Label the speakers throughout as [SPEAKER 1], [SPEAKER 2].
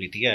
[SPEAKER 1] PTI।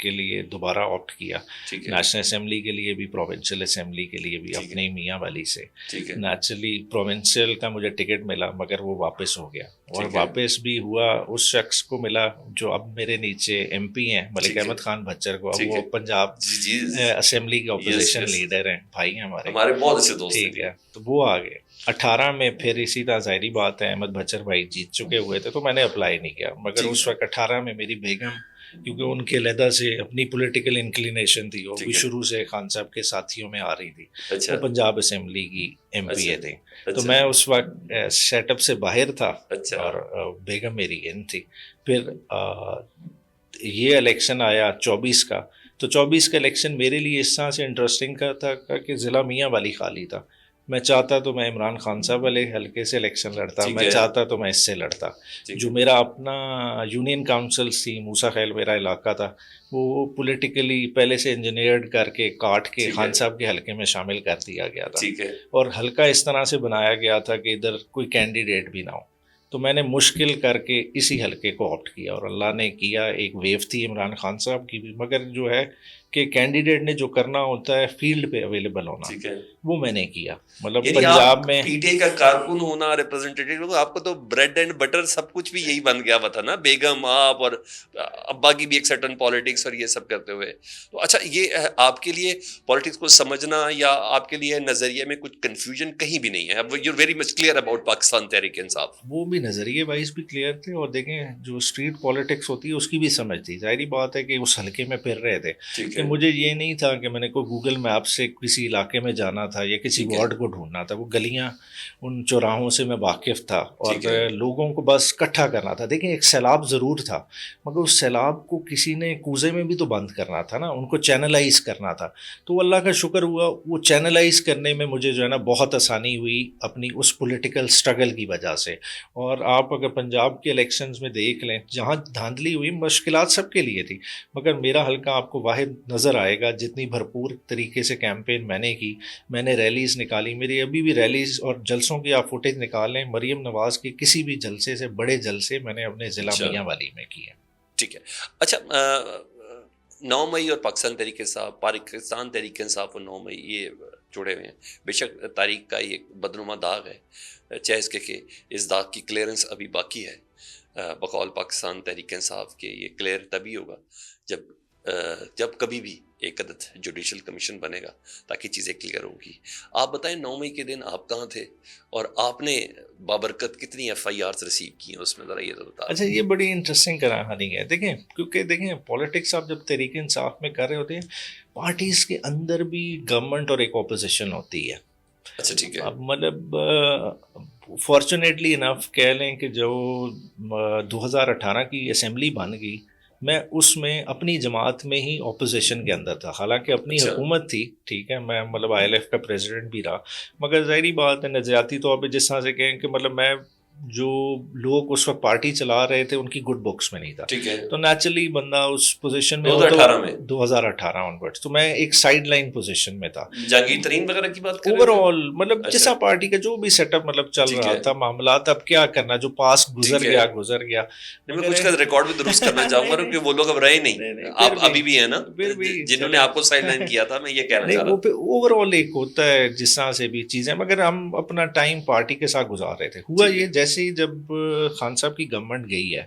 [SPEAKER 1] کے لیے دوبارہ آپٹ کیا,
[SPEAKER 2] ٹھیک ہے,
[SPEAKER 1] نیشنل اسمبلی کے لیے بھی, پروونشل اسمبلی کے لیے بھی, اپنے میاں والی سے. نیچرلی پروونشل کا مجھے ٹکٹ ملا مگر وہ واپس ہو گیا, اور واپس بھی ہوا اس شخص کو ملا جو اب میرے نیچے ایم پی ہیں, ملک احمد خان بھچر کو. اب وہ پنجاب اسمبلی کے اپوزیشن لیڈر ہیں, بھائی ہیں ہمارے
[SPEAKER 2] بہت اچھے دوست.
[SPEAKER 1] ٹھیک ہے, تو وہ آ گئے 18 میں. پھر اسی طرح ظاہری بات ہے احمد بھچر بھائی جیت چکے ہوئے تھے تو میں نے اپلائی نہیں کیا. مگر اس وقت 18 میں میری بیگم, کیونکہ ان کے علیحدہ سے اپنی پولیٹیکل انکلینیشن تھی, اور بھی شروع سے خان صاحب کے ساتھیوں میں آ رہی تھی, وہ پنجاب اسمبلی کی ایم پی اے تھے. تو میں اس وقت سیٹ اپ سے باہر تھا اور بیگم میری ان تھی. پھر یہ الیکشن آیا 24 کا, تو 24 کا الیکشن میرے لیے اس طرح سے انٹرسٹنگ کا تھا کہ ضلع میاں والی خالی تھا. میں چاہتا تو میں عمران خان صاحب والے حلقے سے الیکشن لڑتا, میں چاہتا تو میں اس سے لڑتا. جو میرا اپنا یونین کاؤنسل تھی, موسیٰ خیل میرا علاقہ تھا, وہ پولیٹیکلی پہلے سے انجینئرڈ کر کے کاٹ کے خان صاحب کے حلقے میں شامل کر دیا گیا تھا, اور حلقہ اس طرح سے بنایا گیا تھا کہ ادھر کوئی کینڈیڈیٹ بھی نہ ہو. تو میں نے مشکل کر کے اسی حلقے کو آپٹ کیا, اور اللہ نے کیا. ایک ویو تھی عمران خان صاحب کی بھی, مگر جو ہے کہ کینڈیڈیٹ نے جو کرنا ہوتا ہے فیلڈ پہ اویلیبل ہونا, وہ میں نے کیا. مطلب پنجاب میں
[SPEAKER 2] پی ٹی آئی کا کارکن ہونا, ریپرزینٹیٹیو, آپ کو تو بریڈ اینڈ بٹر سب کچھ بھی یہی بن گیا ہوا تھا نا, بیگم آپ اور ابا کی بھی ایک سرٹن پالیٹکس اور یہ سب کرتے ہوئے. تو اچھا, یہ آپ کے لیے پالیٹکس کو سمجھنا یا آپ کے لیے نظریے میں کچھ کنفیوژن کہیں بھی نہیں ہے, you very much clear about Pakistan Tehreek Insaf.
[SPEAKER 1] وہ بھی نظریے وائز بھی کلیئر تھے, اور دیکھیں جو اسٹریٹ پالیٹکس ہوتی ہے اس کی بھی سمجھ تھی. ظاہری بات ہے کہ اس حلقے میں پھر رہے تھے, کہ مجھے یہ نہیں تھا کہ میں نے کوئی گوگل میپ سے کسی علاقے میں جانا تھا یا کسی وارڈ کو ڈھونڈنا تھا. وہ گلیاں, ان چوراہوں سے میں واقف تھا, اور لوگوں کو بس اکٹھا کرنا تھا. دیکھیں ایک سیلاب ضرور تھا, مگر اس سیلاب کو کسی نے کوزے میں بھی تو بند کرنا تھا نا, ان کو چینلائز کرنا تھا. تو اللہ کا شکر ہوا, وہ چینلائز کرنے میں مجھے جو ہے نا بہت آسانی ہوئی اپنی اس پولیٹیکل اسٹرگل کی وجہ سے. اور آپ اگر پنجاب کے الیکشنز میں دیکھ لیں, جہاں دھاندلی ہوئی, مشکلات سب کے لیے تھی, مگر میرا حلقہ آپ کو واحد نظر آئے گا. جتنی بھرپور طریقے سے کیمپین میں نے کی, میں نے ریلیز نکالی, میری ابھی بھی ریلیز اور جلسوں کی آپ فوٹیج نکال لیں, مریم نواز کے کسی بھی جلسے سے بڑے جلسے میں نے اپنے ضلع میاں والی میں کیے.
[SPEAKER 2] ٹھیک ہے. اچھا, 9 مئی اور پاکستان تحریک انصاف, پاکستان تحریک انصاف اور 9 مئی یہ جڑے ہوئے ہیں. بے شک تاریخ کا ایک بدنما داغ ہے, چاہے اس کے کہ اس داغ کی کلیئرنس ابھی باقی ہے. بقول پاکستان تحریک انصاف کے یہ کلیئر تبھی ہوگا جب کبھی بھی ایک عدد جوڈیشل کمیشن بنے گا, تاکہ چیزیں کلیئر ہوگی. آپ بتائیں 9 مئی کے دن آپ کہاں تھے, اور آپ نے بابرکت کتنی FIRs ریسیو کی ہیں, اس میں ذرا یہ تو بتا.
[SPEAKER 1] اچھا, یہ بڑی انٹرسٹنگ کہانی ہے. دیکھیں, کیونکہ دیکھیں پالیٹکس آپ جب تحریک انصاف میں کر رہے ہوتے ہیں, پارٹیز کے اندر بھی گورنمنٹ اور ایک اپوزیشن ہوتی ہے.
[SPEAKER 2] اچھا, ٹھیک ہے.
[SPEAKER 1] اب مطلب فارچونیٹلی انف کہہ لیں کہ جو 2018 کی اسمبلی بن گئی, میں اس میں اپنی جماعت میں ہی اپوزیشن کے اندر تھا. حالانکہ اپنی حکومت تھی, ٹھیک ہے, میں مطلب ILF کا پریزیڈنٹ بھی رہا, مگر ظاہری بات ہے نظریاتی طور پہ جس طرح سے کہیں کہ مطلب میں جو لوگ اس وقت پارٹی چلا رہے تھے ان کی گڈ بکس میں نہیں تھا. تو نیچرلی بندہ اس پوزیشن میں 2018 آنورڈ, تو میں ایک سائڈ لائن پوزیشن میں تھا.
[SPEAKER 2] جہانگیر ترین وغیرہ کی بات
[SPEAKER 1] اوور آل مطلب جیسا پارٹی کا جو بھی سیٹ اپ مطلب چل رہا تھا, معاملات اب کیا کرنا, جو پاس گزر گیا.
[SPEAKER 2] میں کچھ کا ریکارڈ بھی درست کرنا چاہوں گا کہ وہ لوگ اب رہے نہیں, آپ ابھی بھی ہیں نا جنہوں نے آپ کو سائڈ لائن کیا تھا. میں یہ کہنا چاہ رہا ہوں
[SPEAKER 1] اوور آل ایک ہوتا ہے جس طرح سے بھی چیزیں, مگر ہم اپنا ٹائم پارٹی کے ساتھ گزار رہے تھے. ہوا یہ جیسے ہی جب خان صاحب کی گورنمنٹ گئی ہے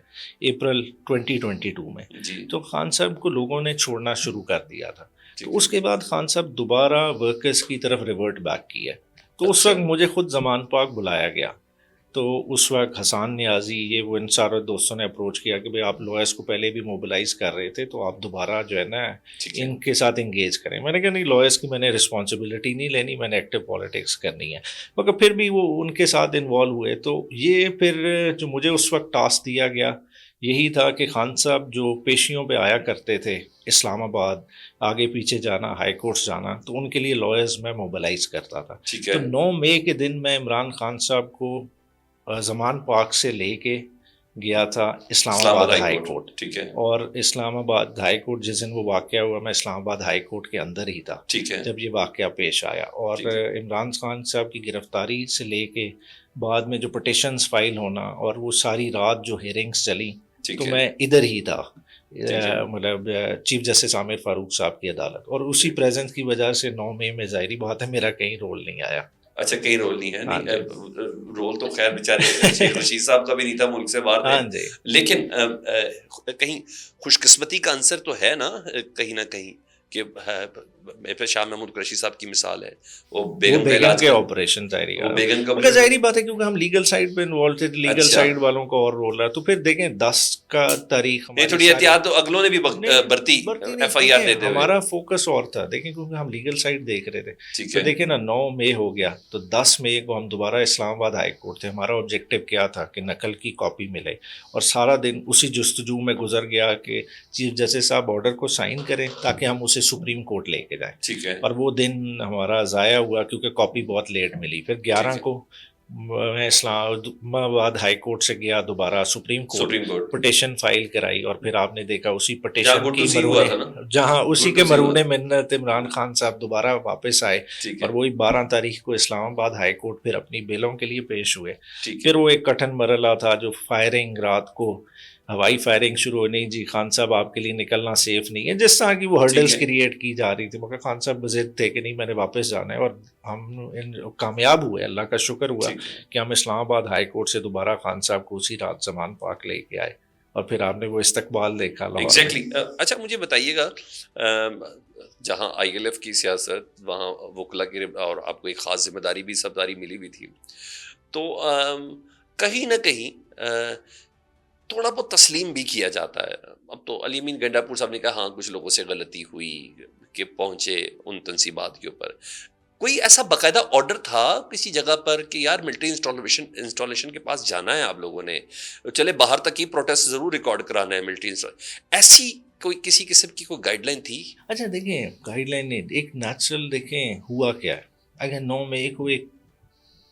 [SPEAKER 1] اپریل 2022 میں, تو خان صاحب کو لوگوں نے چھوڑنا شروع کر دیا تھا. تو اس کے بعد خان صاحب دوبارہ ورکرز کی طرف ریورٹ بیک کی ہے. تو اس وقت مجھے خود زمان پاک بلایا گیا. تو اس وقت حسان نیازی, یہ وہ ان سارے دوستوں نے اپروچ کیا کہ بھئی آپ لوئرس کو پہلے بھی موبلائز کر رہے تھے, تو آپ دوبارہ جو ہے نا ان کے ساتھ انگیج کریں. میں نے کہا نہیں, لوئرس کی میں نے رسپانسبلٹی نہیں لینی, میں نے ایکٹیو پالیٹکس کرنی ہے. مگر پھر بھی وہ ان کے ساتھ انوالو ہوئے. تو یہ پھر جو مجھے اس وقت ٹاسک دیا گیا یہی تھا کہ خان صاحب جو پیشیوں پہ آیا کرتے تھے اسلام آباد, آگے پیچھے جانا, ہائی کورٹس جانا, تو ان کے لیے لوئرز میں موبلائز کرتا تھا. تو 9 مئی کے دن میں عمران خان صاحب کو زمان پاک سے لے کے گیا تھا اسلام آباد ہائی کورٹ.
[SPEAKER 2] ٹھیک ہے.
[SPEAKER 1] اور اسلام آباد ہائی کورٹ جس دن وہ واقعہ ہوا, میں اسلام آباد ہائی کورٹ کے اندر ہی تھا جب یہ واقعہ پیش آیا. اور عمران خان صاحب کی گرفتاری سے لے کے بعد میں جو پٹیشنز فائل ہونا, اور وہ ساری رات جو ہیئرنگز چلی, تو میں ادھر ہی تھا، مطلب چیف جسٹس عامر فاروق صاحب کی عدالت، اور اسی پریزنس کی وجہ سے 9 مئی میں ظاہری بات ہے میرا کہیں رول نہیں آیا.
[SPEAKER 2] اچھا کہیں رول نہیں ہے. نہیں رول تو خیر بیچارے شیخ رشید صاحب کا بھی نہیں تھا، ملک سے باہر تھے، لیکن کہیں خوش قسمتی کا عنصر تو ہے نا کہیں نہ کہیں کہ شاہ محمود قریشی صاحب کی مثال ہے، وہ بیگم
[SPEAKER 1] کے آپریشن ظاہری بات ہے کیونکہ ہم لیگل سائڈ پہ انوالو تھے، لیگل سائڈ والوں کا اور رول رہا. تو پھر دیکھیں 10 کا تاریخ
[SPEAKER 2] تھوڑی احتیاط تو اگلوں نے بھی برتی، ایف آئی آر دیتے ہوئے.
[SPEAKER 1] ہمارا فوکس اور تھا دیکھیں کیونکہ ہم لیگل سائڈ دیکھ رہے تھے. تو دیکھیں نا 9 مئی ہو گیا تو 10 مئی کو ہم دوبارہ اسلام آباد ہائی کورٹ تھے. ہمارا آبجیکٹو کیا تھا کہ نقل کی کاپی ملے، اور سارا دن اسی جستجو میں گزر گیا کہ چیف جسٹس صاحب آرڈر کو سائن کریں تاکہ ہم اسے سپریم کورٹ لے کے جائیں. اور وہ دن ہمارا ضائع ہوا کیونکہ کاپی بہت لیٹ ملی. پھر 11 کو میں اسلام آباد ہائی کورٹ سے گیا دوبارہ سپریم کورٹ، پٹیشن فائل کرائی، اور پھر آپ نے دیکھا اسی پٹیشن کی جہاں اسی کے مرہون منت عمران خان صاحب دوبارہ واپس آئے، اور وہی 12 تاریخ کو اسلام آباد ہائی کورٹ پھر اپنی بیلوں کے لیے پیش ہوئے. پھر وہ ایک کٹھن مرحلہ تھا جو فائرنگ، رات کو ہوائی فائرنگ شروع ہو، نہیں جی خان صاحب آپ کے لیے نکلنا سیف نہیں ہے، جس طرح کی وہ ہرڈلز کریٹ کی جا رہی تھی. مگر خان صاحب بضد تھے کہ نہیں میں نے واپس جانا ہے، اور ہم کامیاب ہوئے، اللہ کا شکر ہوا کہ ہم اسلام آباد ہائی کورٹ سے دوبارہ خان صاحب کو اسی رات زمان پاک لے کے آئے، اور پھر آپ نے وہ استقبال دیکھا.
[SPEAKER 2] ایگزیکٹلی. اچھا مجھے بتائیے گا، جہاں آئی ایل ایف کی سیاست، وہاں وکلا کی اور آپ کو ایک خاص ذمہ داری بھی سبداری ملی ہوئی تھی، تو کہیں نہ کہیں تھوڑا بہت تسلیم بھی کیا جاتا ہے. اب تو علی امین گنڈا پور صاحب نے کہا ہاں کچھ لوگوں سے غلطی ہوئی کہ پہنچے ان تنصیبات کے اوپر. کوئی ایسا باقاعدہ آرڈر تھا کسی جگہ پر کہ یار ملٹری انسٹالیشن کے پاس جانا ہے آپ لوگوں نے، چلے باہر تک ہی پروٹیسٹ ضرور ریکارڈ کرانا ہے ملٹری ایسی کوئی کسی قسم کی کوئی گائیڈ لائن تھی؟
[SPEAKER 1] اچھا دیکھیں گائیڈ لائن نہیں، ایک نیچرل دیکھیں ہوا کیا ہے. اگر 9 مئی کو ایک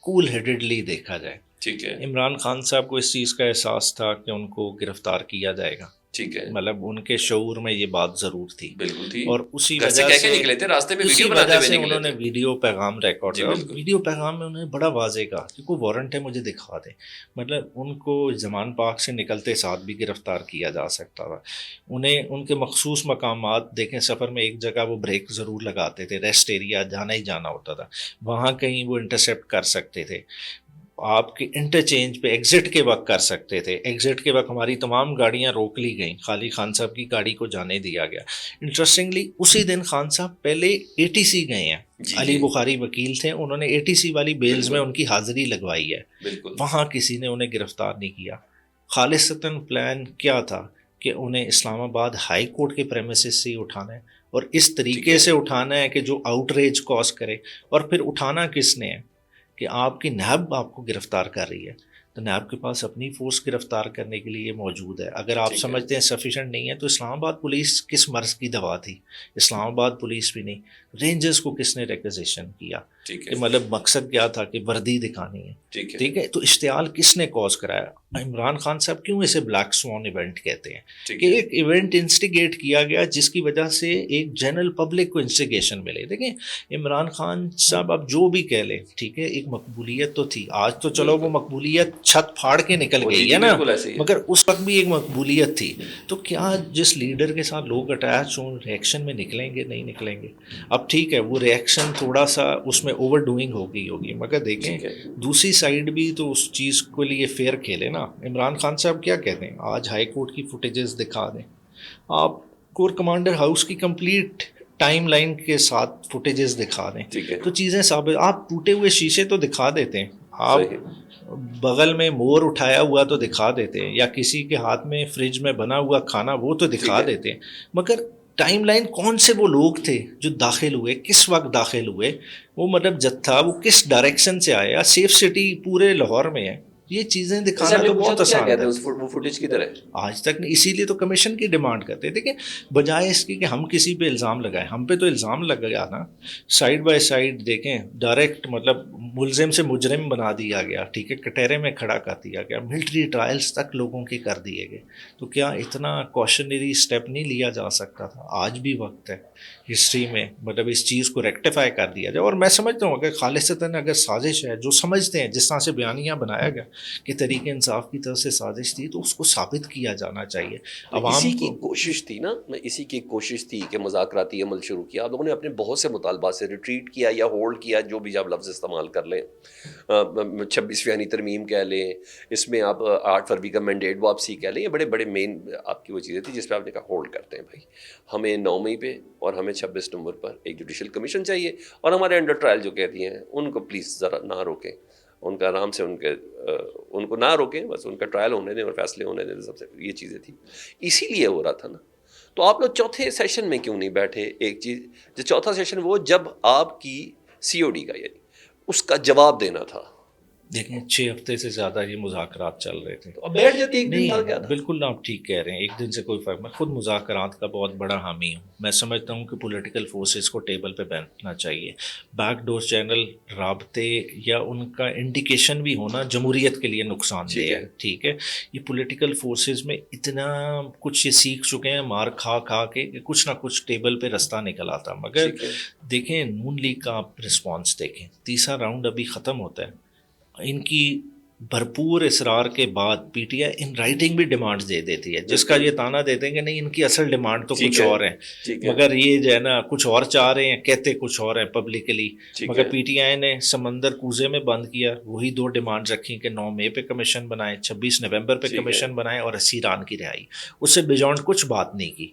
[SPEAKER 1] کول ہیڈڈلی دیکھا جائے، ٹھیک ہے، عمران خان صاحب کو اس چیز کا احساس تھا کہ ان کو گرفتار کیا جائے گا، ٹھیک ہے، مطلب ان کے شعور میں یہ بات ضرور تھی، بالکل تھی، اور اسی وجہ سے
[SPEAKER 2] نکلے تھے راستے میں،
[SPEAKER 1] اسی وجہ سے انہوں نے ویڈیو پیغام ریکارڈ کیا. اور ویڈیو پیغام میں انہوں نے بڑا واضح کہا کہ کوئی وارنٹ ہے مجھے دکھا دیں. مطلب ان کو زمان پاک سے نکلتے ساتھ بھی گرفتار کیا جا سکتا تھا. انہیں ان کے مخصوص مقامات دیکھیں، سفر میں ایک جگہ وہ بریک ضرور لگاتے تھے، ریسٹ ایریا جانا ہی جانا ہوتا تھا، وہاں کہیں وہ انٹرسیپٹ کر سکتے تھے. آپ کے انٹرچینج پہ ایگزٹ کے وقت کر سکتے تھے. ایگزٹ کے وقت ہماری تمام گاڑیاں روک لی گئیں، خالی خان صاحب کی گاڑی کو جانے دیا گیا. انٹرسٹنگلی اسی دن خان صاحب پہلے اے ٹی سی گئے ہیں، علی بخاری وکیل تھے، انہوں نے اے ٹی سی والی بیلز میں ان کی حاضری لگوائی ہے، وہاں کسی نے انہیں گرفتار نہیں کیا. خالصتاً پلان کیا تھا کہ انہیں اسلام آباد ہائی کورٹ کے پریمیسز سے ہی اٹھانا ہے، اور اس طریقے سے اٹھانا ہے کہ جو آؤٹ ریج کاز کرے. اور پھر اٹھانا کس نے ہے کہ آپ کی نیب آپ کو گرفتار کر رہی ہے، تو نیب کے پاس اپنی فورس گرفتار کرنے کے لیے موجود ہے. اگر آپ سمجھتے ہیں سفیشینٹ نہیں ہے تو اسلام آباد پولیس کس مرض کی دوا تھی؟ اسلام آباد پولیس بھی نہیں. رینجرز کو کس نے ریکوزیشن کیا کہ مطلب مقصد کیا تھا کہ وردی دکھانی ہے، ٹھیک ہے. تو اشتعال کس نے کاز کرایا؟ عمران خان صاحب کیوں اسے بلیک سوان ایونٹ کہتے ہیں کہ ایک ایونٹ انسٹیگیٹ کیا گیا جس کی وجہ سے ایک جنرل پبلک کو انسٹیگیشن ملے. دیکھیں عمران خان صاحب اب جو بھی کہہ لیں، ٹھیک ہے، ایک مقبولیت تو تھی، آج تو چلو وہ مقبولیت چھت پھاڑ کے نکل گئی ہے نا، مگر اس وقت بھی ایک مقبولیت تھی. تو کیا جس لیڈر کے ساتھ لوگ اٹیچ ہوں ریئیکشن میں نکلیں گے؟ نہیں نکلیں گے. اب ٹھیک ہے وہ ریئیکشن تھوڑا سا اس میں اوور ڈوئنگ ہوگی، مگر دیکھیں دوسری سائڈ بھی تو اس چیز کے لیے فیئر کھیلے نا. عمران خان صاحب کیا کہتے ہیں؟ آج ہائی کورٹ کی فوٹیجز دکھا دیں آپ، کور کمانڈر ہاؤس کی کمپلیٹ ٹائم لائن کے ساتھ فوٹیجز دکھا دیں تو چیزیں ثابت. آپ ٹوٹے ہوئے شیشے تو دکھا دیتے ہیں، آپ بغل میں مور اٹھایا ہوا تو دکھا دیتے ہیں، یا کسی کے ہاتھ میں فریج میں بنا ہوا کھانا وہ تو دکھا دیتے ہیں، مگر ٹائم لائن کون سے وہ لوگ تھے جو داخل ہوئے، کس وقت داخل ہوئے، وہ مطلب جتھا وہ کس ڈائریکشن سے آیا. سیف سٹی پورے لاہور میں ہے، یہ چیزیں دکھانا تو بہت آسان ہے.
[SPEAKER 2] وہ فوٹیج کی طرح
[SPEAKER 1] آج تک نہیں، اسی لیے تو کمیشن کی ڈیمانڈ کرتے ہیں. دیکھیں بجائے اس کی کہ ہم کسی پہ الزام لگائیں، ہم پہ تو الزام لگا نا سائڈ بائی سائڈ. دیکھیں ڈائریکٹ مطلب ملزم سے مجرم بنا دیا گیا، ٹھیک ہے، کٹہرے میں کھڑا کر دیا گیا، ملٹری ٹرائلز تک لوگوں کے کر دیے گئے. تو کیا اتنا کوشنری اسٹیپ نہیں لیا جا سکتا تھا؟ آج بھی وقت ہے ہسٹری میں مطلب اس چیز کو ریکٹیفائی کر دیا جائے. اور میں سمجھتا ہوں اگر خالصتاً اگر سازش ہے، جو سمجھتے ہیں جس طرح سے بیانیہ بنایا گیا، کہ تحریک انصاف کی طرف سے سازش تھی تو اس کو ثابت کیا جانا چاہیے.
[SPEAKER 2] اسی کی کوشش تھی نا, اسی کی کوشش تھی کہ مذاکراتی عمل شروع کیا. آپ لوگوں نے اپنے بہت سے مطالبات سے ریٹریٹ کیا یا ہولڈ کیا, جو بھی آپ لفظ استعمال کر لیں, 26ویں ترمیم کہہ لیں, اس میں آپ 8 فروری کا مینڈیٹ واپسی کہہ لیں, یہ بڑے بڑے مین آپ کی وہ چیزیں تھیں جس پہ آپ نے کہا ہولڈ کرتے ہیں بھائی, ہمیں 9 مئی پہ اور ہمیں 26 نومبر پر ایک جوڈیشل کمیشن چاہیے, اور ہمارے انڈر ٹرائل جو کہتی ہیں ان کو پلیز ذرا نہ روکیں, ان کا آرام سے ان کو نہ روکیں, بس ان کا ٹرائل ہونے دیں اور فیصلے ہونے دیں. سب سے یہ چیزیں تھیں, اسی لیے ہو رہا تھا نا. تو آپ لوگ چوتھے سیشن میں کیوں نہیں بیٹھے؟ ایک چیز جو چوتھا سیشن وہ جب آپ کی COD کا یعنی اس کا جواب دینا تھا.
[SPEAKER 1] دیکھیں 6 ہفتے سے زیادہ یہ مذاکرات چل رہے تھے.
[SPEAKER 2] اب بیٹھ جاتے ایک دن تھا کیا تھا؟
[SPEAKER 1] بالکل آپ ٹھیک کہہ رہے ہیں, ایک دن سے کوئی فرق. میں خود مذاکرات کا بہت بڑا حامی ہوں. میں سمجھتا ہوں کہ پولیٹیکل فورسز کو ٹیبل پہ بیٹھنا چاہیے. بیک ڈور چینل رابطے یا ان کا انڈیکیشن بھی ہونا جمہوریت کے لیے نقصان دہ ہے. ٹھیک ہے, یہ پولیٹیکل فورسز میں اتنا کچھ یہ سیکھ چکے ہیں مار کھا کھا کے کہ کچھ نہ کچھ ٹیبل پہ رستہ نکل آتا. مگر دیکھیں نون لیگ کا آپ رسپانس دیکھیں, تیسرا راؤنڈ ابھی ختم ہوتا ہے, ان کی بھرپور اصرار کے بعد P T I in writing بھی ڈیمانڈ دے دیتی ہے, جس کا یہ تانا دیتے ہیں کہ نہیں ان کی اصل ڈیمانڈ تو کچھ اور ہیں, مگر یہ جو ہے نا کچھ اور چاہ رہے ہیں, کہتے کچھ اور ہیں پبلکلی. مگر پی ٹی آئی نے سمندر کوزے میں بند کیا, وہی 2 ڈیمانڈ رکھی کہ 9 مئی پہ کمیشن بنائے, 26 نومبر پہ کمیشن بنائے اور اسیران کی رہائی. اس سے بیجانڈ کچھ بات نہیں کی.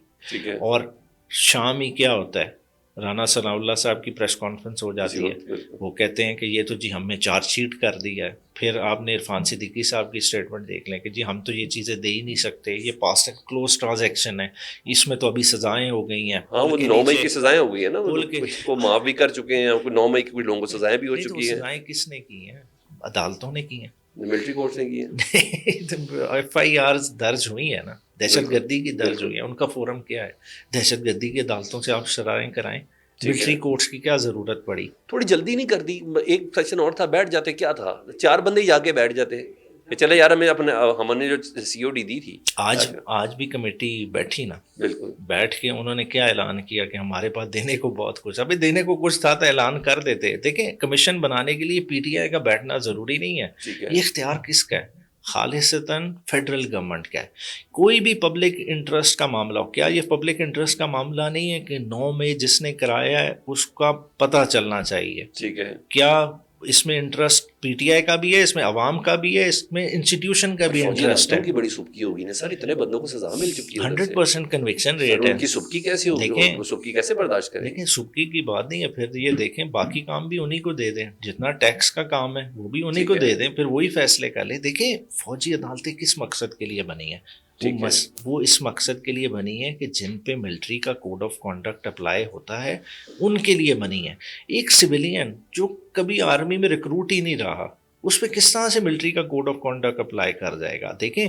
[SPEAKER 1] اور شام ہی کیا ہوتا ہے, رانا ثناء اللہ صاحب کی پریس کانفرنس ہو جاتی ہے, وہ کہتے ہیں کہ یہ تو جی ہم نے چارج شیٹ کر دی ہے. پھر آپ نے عرفان صدیقی صاحب کی اسٹیٹمنٹ دیکھ لیں کہ جی ہم تو یہ چیزیں دے ہی نہیں سکتے, یہ پاسٹ اینڈ کلوز ٹرانزیکشن ہے, اس میں تو ابھی سزائیں ہو گئی ہیں.
[SPEAKER 2] ہاں وہ 9 مئی کی سزائیں ہو گئی ہیں نا, کچھ کو معاف بھی کر چکے ہیں, 9 مئی کی کچھ لوگوں کو سزائیں بھی ہو چکی ہیں.
[SPEAKER 1] سزائیں کس نے کی ہیں؟ عدالتوں نے کی ہیں,
[SPEAKER 2] ملٹری کورٹس نے کی ہیں.
[SPEAKER 1] FIRs درج ہوئی ہیں نا, دہشت گردی کی درج ہوئی ہیں. ان کا فورم کیا ہے؟ دہشت گردی کی عدالتوں سے آپ شرائیں کرائیں. ملٹری کورٹس کی کیا ضرورت پڑی؟
[SPEAKER 2] تھوڑی جلدی نہیں کر دی؟ ایک سیشن اور تھا, بیٹھ جاتے. کیا تھا 4 بندے جا کے بیٹھ جاتے کہ چلے یار ہم نے جو COD دی تھی.
[SPEAKER 1] آج بھی کمیٹی بیٹھی نا,
[SPEAKER 2] بالکل
[SPEAKER 1] بیٹھ کے انہوں نے کیا اعلان کیا کہ ہمارے پاس دینے کو بہت کچھ. ابھی دینے کو کچھ تھا تو اعلان کر دیتے. دیکھیں کمیشن بنانے کے لیے PTI کا بیٹھنا ضروری نہیں ہے. یہ اختیار کس کا ہے؟ خالصتاً فیڈرل گورنمنٹ کا ہے. کوئی بھی پبلک انٹرسٹ کا معاملہ ہو, کیا یہ پبلک انٹرسٹ کا معاملہ نہیں ہے کہ 9 مئی جس نے کرایا ہے اس کا پتہ چلنا چاہیے؟
[SPEAKER 2] ٹھیک ہے,
[SPEAKER 1] کیا اس میں انٹرسٹ PTI کا بھی ہے, اس میں عوام کا بھی ہے, اس میں انسٹیٹیوشن کا بھی انٹرسٹ ہے.
[SPEAKER 2] کی بڑی سبکی ہوگی نا سر, اتنے بندوں کو سزا مل چکی ہے,
[SPEAKER 1] 100% کنوکشن ریٹ ہے.
[SPEAKER 2] ان کی سبکی کیسی ہوگی؟ دیکھیں سبکی کیسے برداشت کریں؟
[SPEAKER 1] دیکھیں سبکی کی بات نہیں ہے. پھر یہ دیکھیں باقی کام بھی انہی کو دے دیں, جتنا ٹیکس کا کام ہے وہ بھی انہی کو دے دیں, پھر وہی فیصلے کر لیں. دیکھیں فوجی عدالتیں کس مقصد کے لیے بنی ہیں؟ وہ اس مقصد کے لیے بنی ہے کہ جن پہ ملٹری کا کوڈ آف کانڈکٹ اپلائی ہوتا ہے ان کے لیے بنی ہے. ایک سویلین جو کبھی آرمی میں ریکروٹ ہی نہیں رہا, اس پہ کس طرح سے ملٹری کا کوڈ آف کانڈکٹ اپلائی کر جائے گا؟ دیکھیں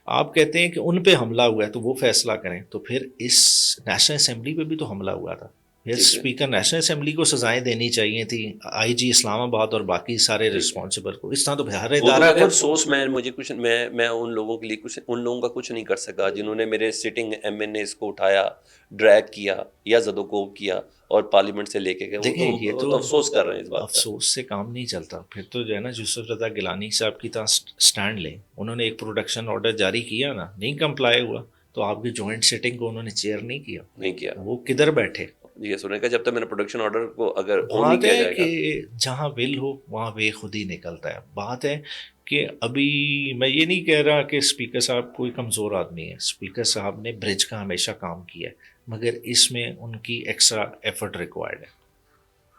[SPEAKER 1] آپ کہتے ہیں کہ ان پہ حملہ ہوا ہے تو وہ فیصلہ کریں, تو پھر اس نیشنل اسمبلی پہ بھی تو حملہ ہوا تھا. پھر اسپیکر نیشنل اسمبلی کو سزائیں دینی چاہیے تھی, IG اسلام آباد اور باقی سارے رسپانسبل کو. اس طرح تو ہر ادارہ کو
[SPEAKER 2] افسوس. مجھے کچھ میں ان لوگوں کے لیے کچھ ان لوگوں کا کچھ نہیں کر سکا جنہوں نے میرے سٹنگ MNAs کو اٹھایا, ڈریگ کیا یا زدوکوب کیا اور پارلیمنٹ سے لے کے گئے.
[SPEAKER 1] دیکھیں یہ تو
[SPEAKER 2] افسوس کر رہے ہیں اس بات.
[SPEAKER 1] افسوس سے کام نہیں چلتا. پھر تو جو ہے نا یوسف رضا گیلانی صاحب کی طرح سٹینڈ لیں. انہوں نے ایک پروڈکشن آرڈر جاری کیا نا, نہیں کمپلائی ہوا تو آپ کی جوائنٹ سٹنگ کو انہوں نے چیئر نہیں کیا. وہ کدھر بیٹھے؟
[SPEAKER 2] یہ سنیں کہ جب تک میں نے پروڈکشن آرڈر کو اگر
[SPEAKER 1] بات ہے کہ جہاں ول ہو وہاں وے خود ہی نکلتا ہے. بات ہے کہ ابھی میں یہ نہیں کہہ رہا کہ اسپیکر صاحب کوئی کمزور آدمی ہے. اسپیکر صاحب نے برج کا ہمیشہ کام کیا ہے, مگر اس میں ان کی ایکسٹرا ایفرٹ ریکوائرڈ ہے.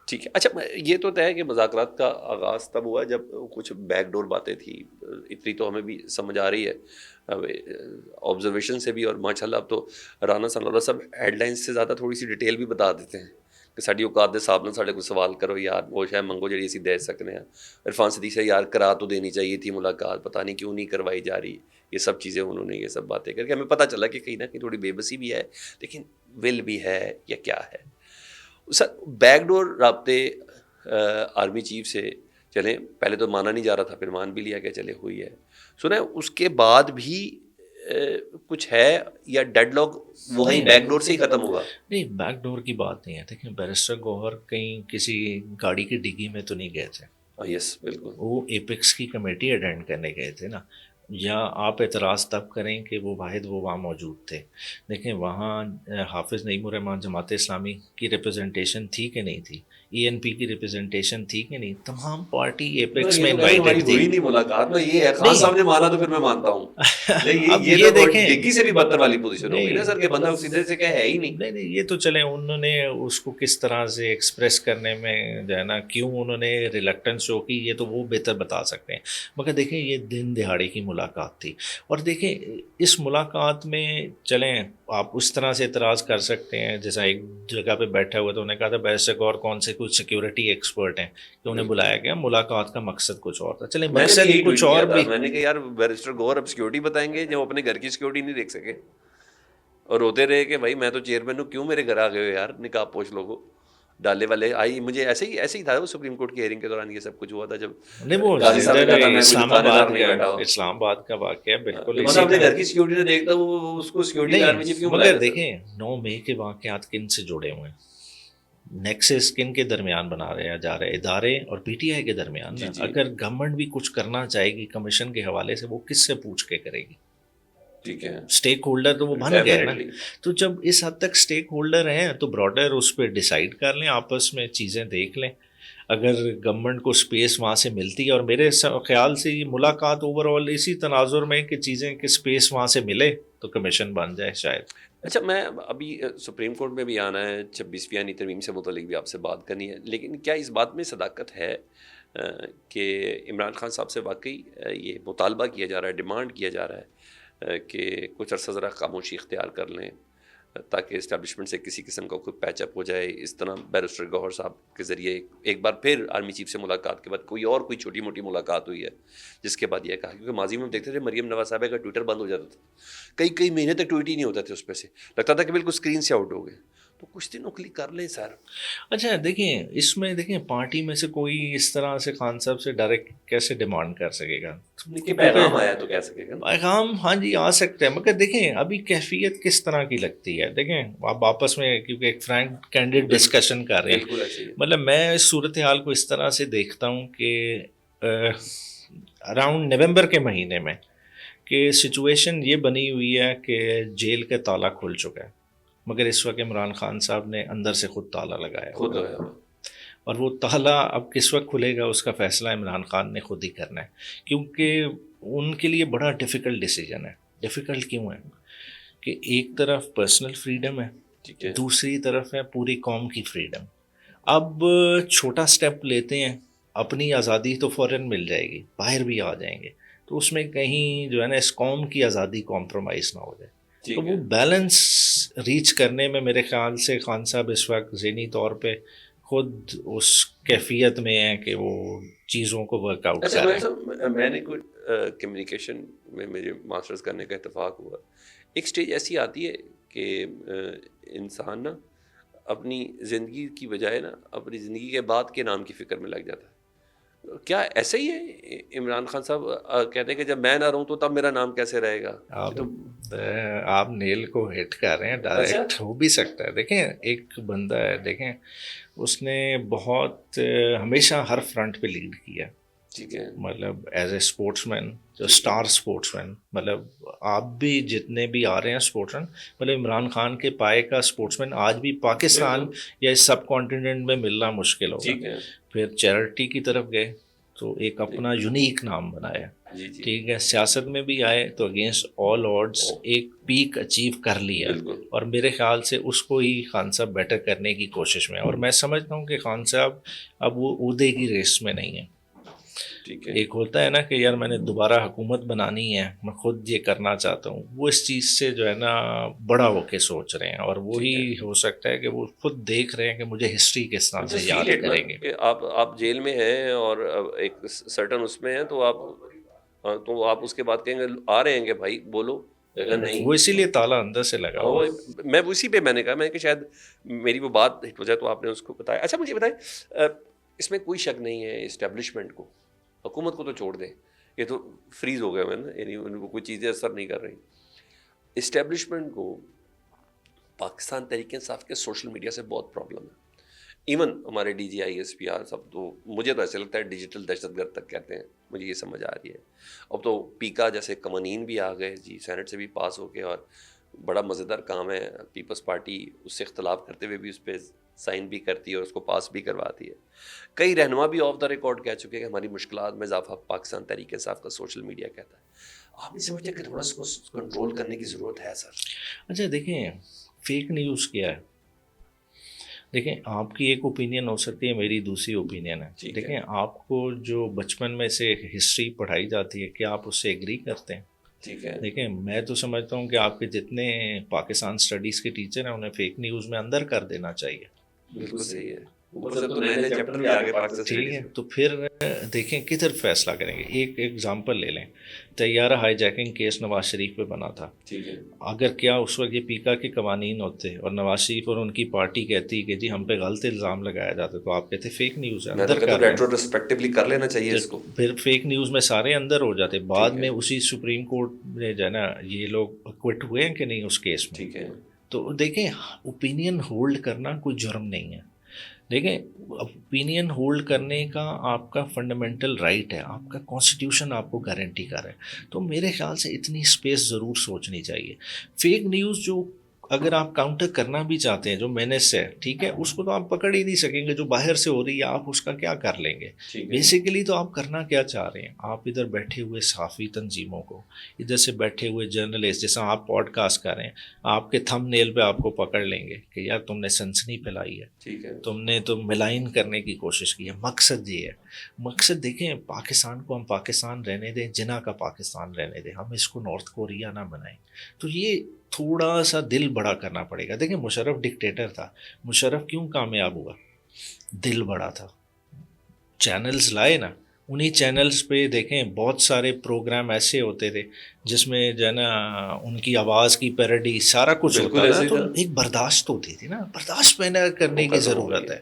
[SPEAKER 2] ٹھیک ہے. اچھا یہ تو طے ہے کہ مذاکرات کا آغاز تب ہوا جب کچھ بیک ڈور باتیں تھیں. اتنی تو ہمیں بھی سمجھ آ رہی ہے آبزرویشن سے بھی, اور ماشاء اللہ اب تو رانا ثناء اللہ صاحب ہیڈ لائنس سے زیادہ تھوڑی سی ڈیٹیل بھی بتا دیتے ہیں کہ ساڈی اوقات دے صاحب نے ساڈے کو سوال کرو یار, وہ شاید منگو جڑی اسی دے سکنے ہیں. عرفان صدیقی سے یار کرا تو دینی چاہیے تھی ملاقات, پتہ نہیں کیوں نہیں کروائی جا رہی. یہ سب چیزیں انہوں نے یہ سب باتیں کر کے ہمیں پتہ چلا کہ کہیں نہ کہیں تھوڑی بے بسی بھی ہے, لیکن ول بھی ہے یا کیا ہے. سر بیک ڈور رابطے آرمی چیف سے چلیں, پہلے تو مانا نہیں جا رہا تھا, پھر مان بھی لیا کہ چلے ہوئی ہے. سنیں اس کے بعد بھی کچھ ہے یا ڈیڈ لاک وہیں بیک ڈور سے ہی ختم ہوگا؟
[SPEAKER 1] نہیں, بیک ڈور کی بات نہیں ہے. دیکھیں بیرسٹر گوہر کہیں کسی گاڑی کی ڈگی میں تو نہیں گئے تھے.
[SPEAKER 2] یس بالکل.
[SPEAKER 1] وہ ایپیکس کی کمیٹی اٹینڈ کرنے گئے تھے نا, یا آپ اعتراض تب کریں کہ وہ واحد وہ وہاں موجود تھے. دیکھیں وہاں حافظ نعیم الرحمان جماعت اسلامی کی ریپرزنٹیشن تھی کہ نہیں تھی, ای این پی کی ریپرزنٹیشن تھی کہ نہیں, تمام پارٹی ایپیکس میں انوائٹڈ تھی.
[SPEAKER 2] ہوئی نہیں ملاقات میں, یہ ہے خان صاحب نے مانا تو پھر میں مانتا ہوں.
[SPEAKER 1] اب
[SPEAKER 2] یہ
[SPEAKER 1] یہ
[SPEAKER 2] تو
[SPEAKER 1] دیکھیں
[SPEAKER 2] ڈگی سے بھی بدتر والی پوزیشن ہو گئی نا سر, کہ بندہ سیدھے سے کہ ہے ہی نہیں.
[SPEAKER 1] نہیں یہ تو چلیں انہوں نے اس کو کس طرح سے ایکسپریس کرنے میں جو ہے نا کیوں انہوں نے ریلکٹنس شو کی, یہ تو وہ بہتر بتا سکتے ہیں. مگر دیکھیں یہ دن دہاڑے کی ملاقات تھی, اور دیکھیں اس ملاقات میں چلیں آپ اس طرح سے اعتراض کر سکتے ہیں, جیسا ایک جگہ پہ بیٹھا ہوا تو انہوں نے کہا تھا بیرسٹر گور کون سے کچھ سیکورٹی ایکسپرٹ ہیں کہ انہیں بلایا گیا, ملاقات کا مقصد کچھ اور تھا. چلیں مقصد کچھ اور بھی,
[SPEAKER 2] میں نے کہا یار بیرسٹر گور اب سیکورٹی بتائیں گے جب اپنے گھر کی سیکورٹی نہیں دیکھ سکے, اور روتے رہے کہ بھائی میں تو چیئرمین ہوں, کیوں میرے گھر آ گئے ہو یار, نقاب پوش لوگوں ڈالے والے آئی. مجھے ایسے ہی تھا وہ سپریم کورٹ کی ہیئرنگ کے دوران یہ سب کچھ ہوا تھا, جب
[SPEAKER 1] نہیں وہ اسلام آباد کا واقعہ بالکل
[SPEAKER 2] اپنے گھر کی سیکورٹی نہیں دیکھتا وہ اس کو سیکورٹی آرمی چیف کیوں بلایا.
[SPEAKER 1] مگر دیکھیں 9 مئی کے واقعات کن سے جڑے ہوئے ہیں, نیکسس کن کے درمیان بنا رہے جا رہے ادارے اور پی ٹی آئی کے درمیان. اگر گورنمنٹ بھی کچھ کرنا چاہے گی کمیشن کے حوالے سے, وہ کس سے پوچھ کے کرے گی؟
[SPEAKER 2] ٹھیک ہے,
[SPEAKER 1] اسٹیک ہولڈر تو وہ بن گئے نا. تو جب اس حد تک اسٹیک ہولڈر ہیں تو براڈر اس پہ ڈیسائیڈ کر لیں, آپس میں چیزیں دیکھ لیں. اگر گورنمنٹ کو اسپیس وہاں سے ملتی ہے, اور میرے خیال سے یہ ملاقات اوور آل اسی تناظر میں کہ چیزیں کہ اسپیس وہاں سے ملے تو کمیشن بن جائے شاید.
[SPEAKER 2] اچھا میں ابھی سپریم کورٹ میں بھی آنا ہے, 26ویں آئینی ترمیم سے متعلق بھی آپ سے بات کرنی ہے, لیکن کیا اس بات میں صداقت ہے کہ عمران خان صاحب سے واقعی یہ مطالبہ کیا جا رہا ہے, ڈیمانڈ کیا جا رہا ہے کہ کچھ عرصہ ذرا خاموشی اختیار کر لیں تاکہ اسٹیبلشمنٹ سے کسی قسم کا کوئی پیچ اپ ہو جائے؟ اس طرح بیرسٹر گوہر صاحب کے ذریعے ایک بار پھر آرمی چیف سے ملاقات کے بعد کوئی چھوٹی موٹی ملاقات ہوئی ہے, جس کے بعد یہ کہا, کیونکہ ماضی میں ہم دیکھتے تھے مریم نواز صاحبہ کا ٹویٹر بند ہو جاتا تھا, کئی مہینے تک ٹویٹ ہی نہیں ہوتا تھے اس پہ سے, لگتا تھا کہ بالکل اسکرین سے آؤٹ ہو گئے. تو کچھ دن اکلی کر لیں سر.
[SPEAKER 1] اچھا دیکھیں اس میں دیکھیں پارٹی میں سے کوئی اس طرح سے خان صاحب سے ڈائریکٹ کیسے ڈیمانڈ کر سکے گا؟
[SPEAKER 2] پیغام آیا تو کہہ سکے گا
[SPEAKER 1] پیغام, ہاں جی آ سکتے ہیں, مگر دیکھیں ابھی کیفیت کس طرح کی لگتی ہے. دیکھیں آپ آپس میں کیونکہ ایک فرینک کینڈیڈ ڈسکشن کر رہے ہیں, مطلب میں اس صورتحال کو اس طرح سے دیکھتا ہوں کہ اراؤنڈ نومبر کے مہینے میں کہ سچویشن یہ بنی ہوئی ہے کہ جیل کا تالا کھل چکا ہے, مگر اس وقت عمران خان صاحب نے اندر سے خود تالا لگایا
[SPEAKER 2] خود,
[SPEAKER 1] اور وہ تالا اب کس وقت کھلے گا اس کا فیصلہ عمران خان نے خود ہی کرنا ہے, کیونکہ ان کے لیے بڑا ڈیفیکلٹ ڈیسیجن ہے. ڈیفیکلٹ کیوں ہے کہ ایک طرف پرسنل فریڈم ہے, دوسری طرف ہے پوری قوم کی فریڈم. اب چھوٹا سٹیپ لیتے ہیں, اپنی آزادی تو فوراً مل جائے گی, باہر بھی آ جائیں گے, تو اس میں کہیں جو ہے نا اس قوم کی آزادی کمپرومائز نہ ہو جائے. تو وہ بیلنس ریچ کرنے میں میرے خیال سے خان صاحب اس وقت ذہنی طور پہ خود اس کیفیت میں ہیں کہ وہ چیزوں کو ورک آؤٹ کر رہے ہیں.
[SPEAKER 2] میں نے کوئی کمیونیکیشن میں میرے ماسٹرز کرنے کا اتفاق ہوا, ایک سٹیج ایسی آتی ہے کہ انسان نا اپنی زندگی کی بجائے نا اپنی زندگی کے بعد کے نام کی فکر میں لگ جاتا ہے. کیا ایسا ہی ہے؟ عمران خان صاحب کہتے ہیں کہ جب میں نہ رہوں تو تب میرا نام کیسے رہے گا؟
[SPEAKER 1] آپ نیل کو ہٹ کر رہے ہیں, ڈائریکٹ ہو بھی سکتا ہے. دیکھیں ایک بندہ ہے, دیکھیں اس نے بہت ہمیشہ ہر فرنٹ پہ لیڈ کیا,
[SPEAKER 2] ٹھیک ہے,
[SPEAKER 1] مطلب ایز اے اسپورٹس مین, جو اسٹار اسپورٹس مین, مطلب آپ بھی جتنے بھی آ رہے ہیں اسپورٹس مین, مطلب عمران خان کے پائے کا اسپورٹس مین آج بھی پاکستان یا اس سب کانٹیننٹ میں ملنا مشکل ہوگا. پھر چیریٹی کی طرف گئے تو ایک اپنا یونیک نام بنایا, ٹھیک ہے. سیاست میں بھی آئے تو اگینسٹ آل آڈس ایک پیک اچیو کر لیا, اور میرے خیال سے اس کو ہی خان صاحب بیٹر کرنے کی کوشش میں, اور میں سمجھتا ہوں کہ خان صاحب اب وہ عہدے کی ریس میں نہیں ہیں. ایک ہوتا ہے نا کہ یار میں نے دوبارہ حکومت بنانی ہے, میں خود یہ کرنا چاہتا ہوں, وہ اس چیز سے جو ہے نا بڑا ہو کے سوچ رہے ہیں, اور وہی ہو سکتا ہے کہ وہ خود دیکھ رہے ہیں کہ مجھے ہسٹری کس طرح سے یاد کریں گے.
[SPEAKER 2] آپ جیل میں ہیں اور ایک سرٹن اس میں ہیں تو آپ اس کے بعد کہیں گے آ رہے ہیں کہ بھائی بولو, نہیں
[SPEAKER 1] وہ اسی لیے تالا اندر سے لگا ہوا.
[SPEAKER 2] میں اسی پہ میں نے کہا کہ شاید میری وہ بات ہٹ ہو جائے تو آپ نے اس کو بتایا. اچھا مجھے بتائیں, اس میں کوئی شک نہیں ہے اسٹیبلشمنٹ کو, حکومت کو تو چھوڑ دیں, یہ تو فریز ہو گئے ہوئے نا, یعنی ان کو کوئی چیزیں اثر نہیں کر رہی. اسٹیبلشمنٹ کو پاکستان تحریک انصاف کے سوشل میڈیا سے بہت پرابلم ہے. ایون ہمارے D G I S P R سب تو مجھے تو ایسے لگتا ہے ڈیجیٹل دہشت گرد تک کہتے ہیں, مجھے یہ سمجھ آ رہی ہے. اب تو پیکا جیسے قوانین بھی آ گئے جی, سینٹ سے بھی پاس ہو کے, اور بڑا مزیدار کام ہے. پیپلز پارٹی اس سے اختلاف کرتے ہوئے بھی اس پہ سائن بھی کرتی ہے اور اس کو پاس بھی کرواتی ہے. کئی رہنما بھی آف دا ریکارڈ کہہ چکے ہیں کہ ہماری مشکلات میں اضافہ پاکستان تحریک انصاف کا سوشل میڈیا کہتا ہے. آپ نہیں سمجھتے کہ تھوڑا سا اس کو کنٹرول کرنے کی ضرورت ہے سر؟
[SPEAKER 1] اچھا دیکھیں, فیک نیوز کیا ہے, دیکھیں آپ کی ایک اوپینین ہو سکتی ہے, میری دوسری اوپینین ہے. دیکھیں آپ کو جو بچپن میں سے ہسٹری پڑھائی جاتی ہے, کیا آپ اس سے ایگری کرتے ہیں؟
[SPEAKER 2] ٹھیک ہے,
[SPEAKER 1] دیکھیں میں تو سمجھتا ہوں کہ آپ کے جتنے پاکستان اسٹڈیز کے ٹیچر ہیں انہیں فیک نیوز میں اندر کر دینا چاہیے.
[SPEAKER 2] بالکل صحیح ہے. تو نئے چیپٹر بھی آ گئے پاکستان.
[SPEAKER 1] ٹھیک ہے, تو پھر دیکھیں کدھر فیصلہ کریں گے. ایک ایگزامپل لے لیں, طیارہ high jacking case Nawaz Sharif پہ بنا تھا.
[SPEAKER 2] ٹھیک ہے,
[SPEAKER 1] اگر کیا اس وقت یہ پیکا کے قوانین ہوتے اور نواز شریف اور ان کی پارٹی کہتی کہ جی ہم پہ غلط الزام لگایا جاتا, تو آپ کہتے فیک نیوز ہے, اندر کر
[SPEAKER 2] ریٹروسپیکٹیولی کر لینا چاہیے اس کو.
[SPEAKER 1] پھر فیک نیوز میں سارے اندر ہو جاتے. بعد میں اسی سپریم کورٹ میں جو ہے نا یہ لوگ اکوٹ ہوئے ہیں کہ نہیں اس کیس میں.
[SPEAKER 2] ٹھیک ہے,
[SPEAKER 1] تو دیکھیں اوپینین ہولڈ کرنا کوئی جرم نہیں ہے. دیکھیں اوپینین ہولڈ کرنے کا آپ کا فنڈامنٹل رائٹ ہے, آپ کا کانسٹیٹیوشن آپ کو گارنٹی کر ہے. تو میرے خیال سے اتنی اسپیس ضرور سوچنی چاہیے. فیک نیوز جو اگر آپ کاؤنٹر کرنا بھی چاہتے ہیں جو مینس ہے, ٹھیک ہے, اس کو تو آپ پکڑ ہی نہیں سکیں گے. جو باہر سے ہو رہی ہے آپ اس کا کیا کر لیں گے؟ بیسیکلی تو آپ کرنا کیا چاہ رہے ہیں, آپ ادھر بیٹھے ہوئے صحافی تنظیموں کو, ادھر سے بیٹھے ہوئے جرنلسٹ, جیسا آپ پوڈ کاسٹ کر رہے ہیں, آپ کے تھم نیل پہ آپ کو پکڑ لیں گے کہ یار تم نے سنسنی پھیلائی ہے,
[SPEAKER 2] ٹھیک ہے,
[SPEAKER 1] تم نے تو ملائن کرنے کی کوشش کی ہے. مقصد یہ ہے, مقصد دیکھیں پاکستان کو ہم پاکستان رہنے دیں, جناح کا پاکستان رہنے دیں, ہم اس کو نارتھ کوریا نہ بنائیں. تو یہ تھوڑا سا دل بڑا کرنا پڑے گا. دیکھیں مشرف ڈکٹیٹر تھا, مشرف کیوں کامیاب ہوا؟ دل بڑا تھا. چینلز لائے نا, انہی چینلز پہ دیکھیں بہت سارے پروگرام ایسے ہوتے تھے جس میں جو ہے نا ان کی آواز کی پیروڈی سارا کچھ ہوتا تھا. تو ایک برداشت ہوتی تھی نا, برداشت پیدا کرنے کی ضرورت ہے.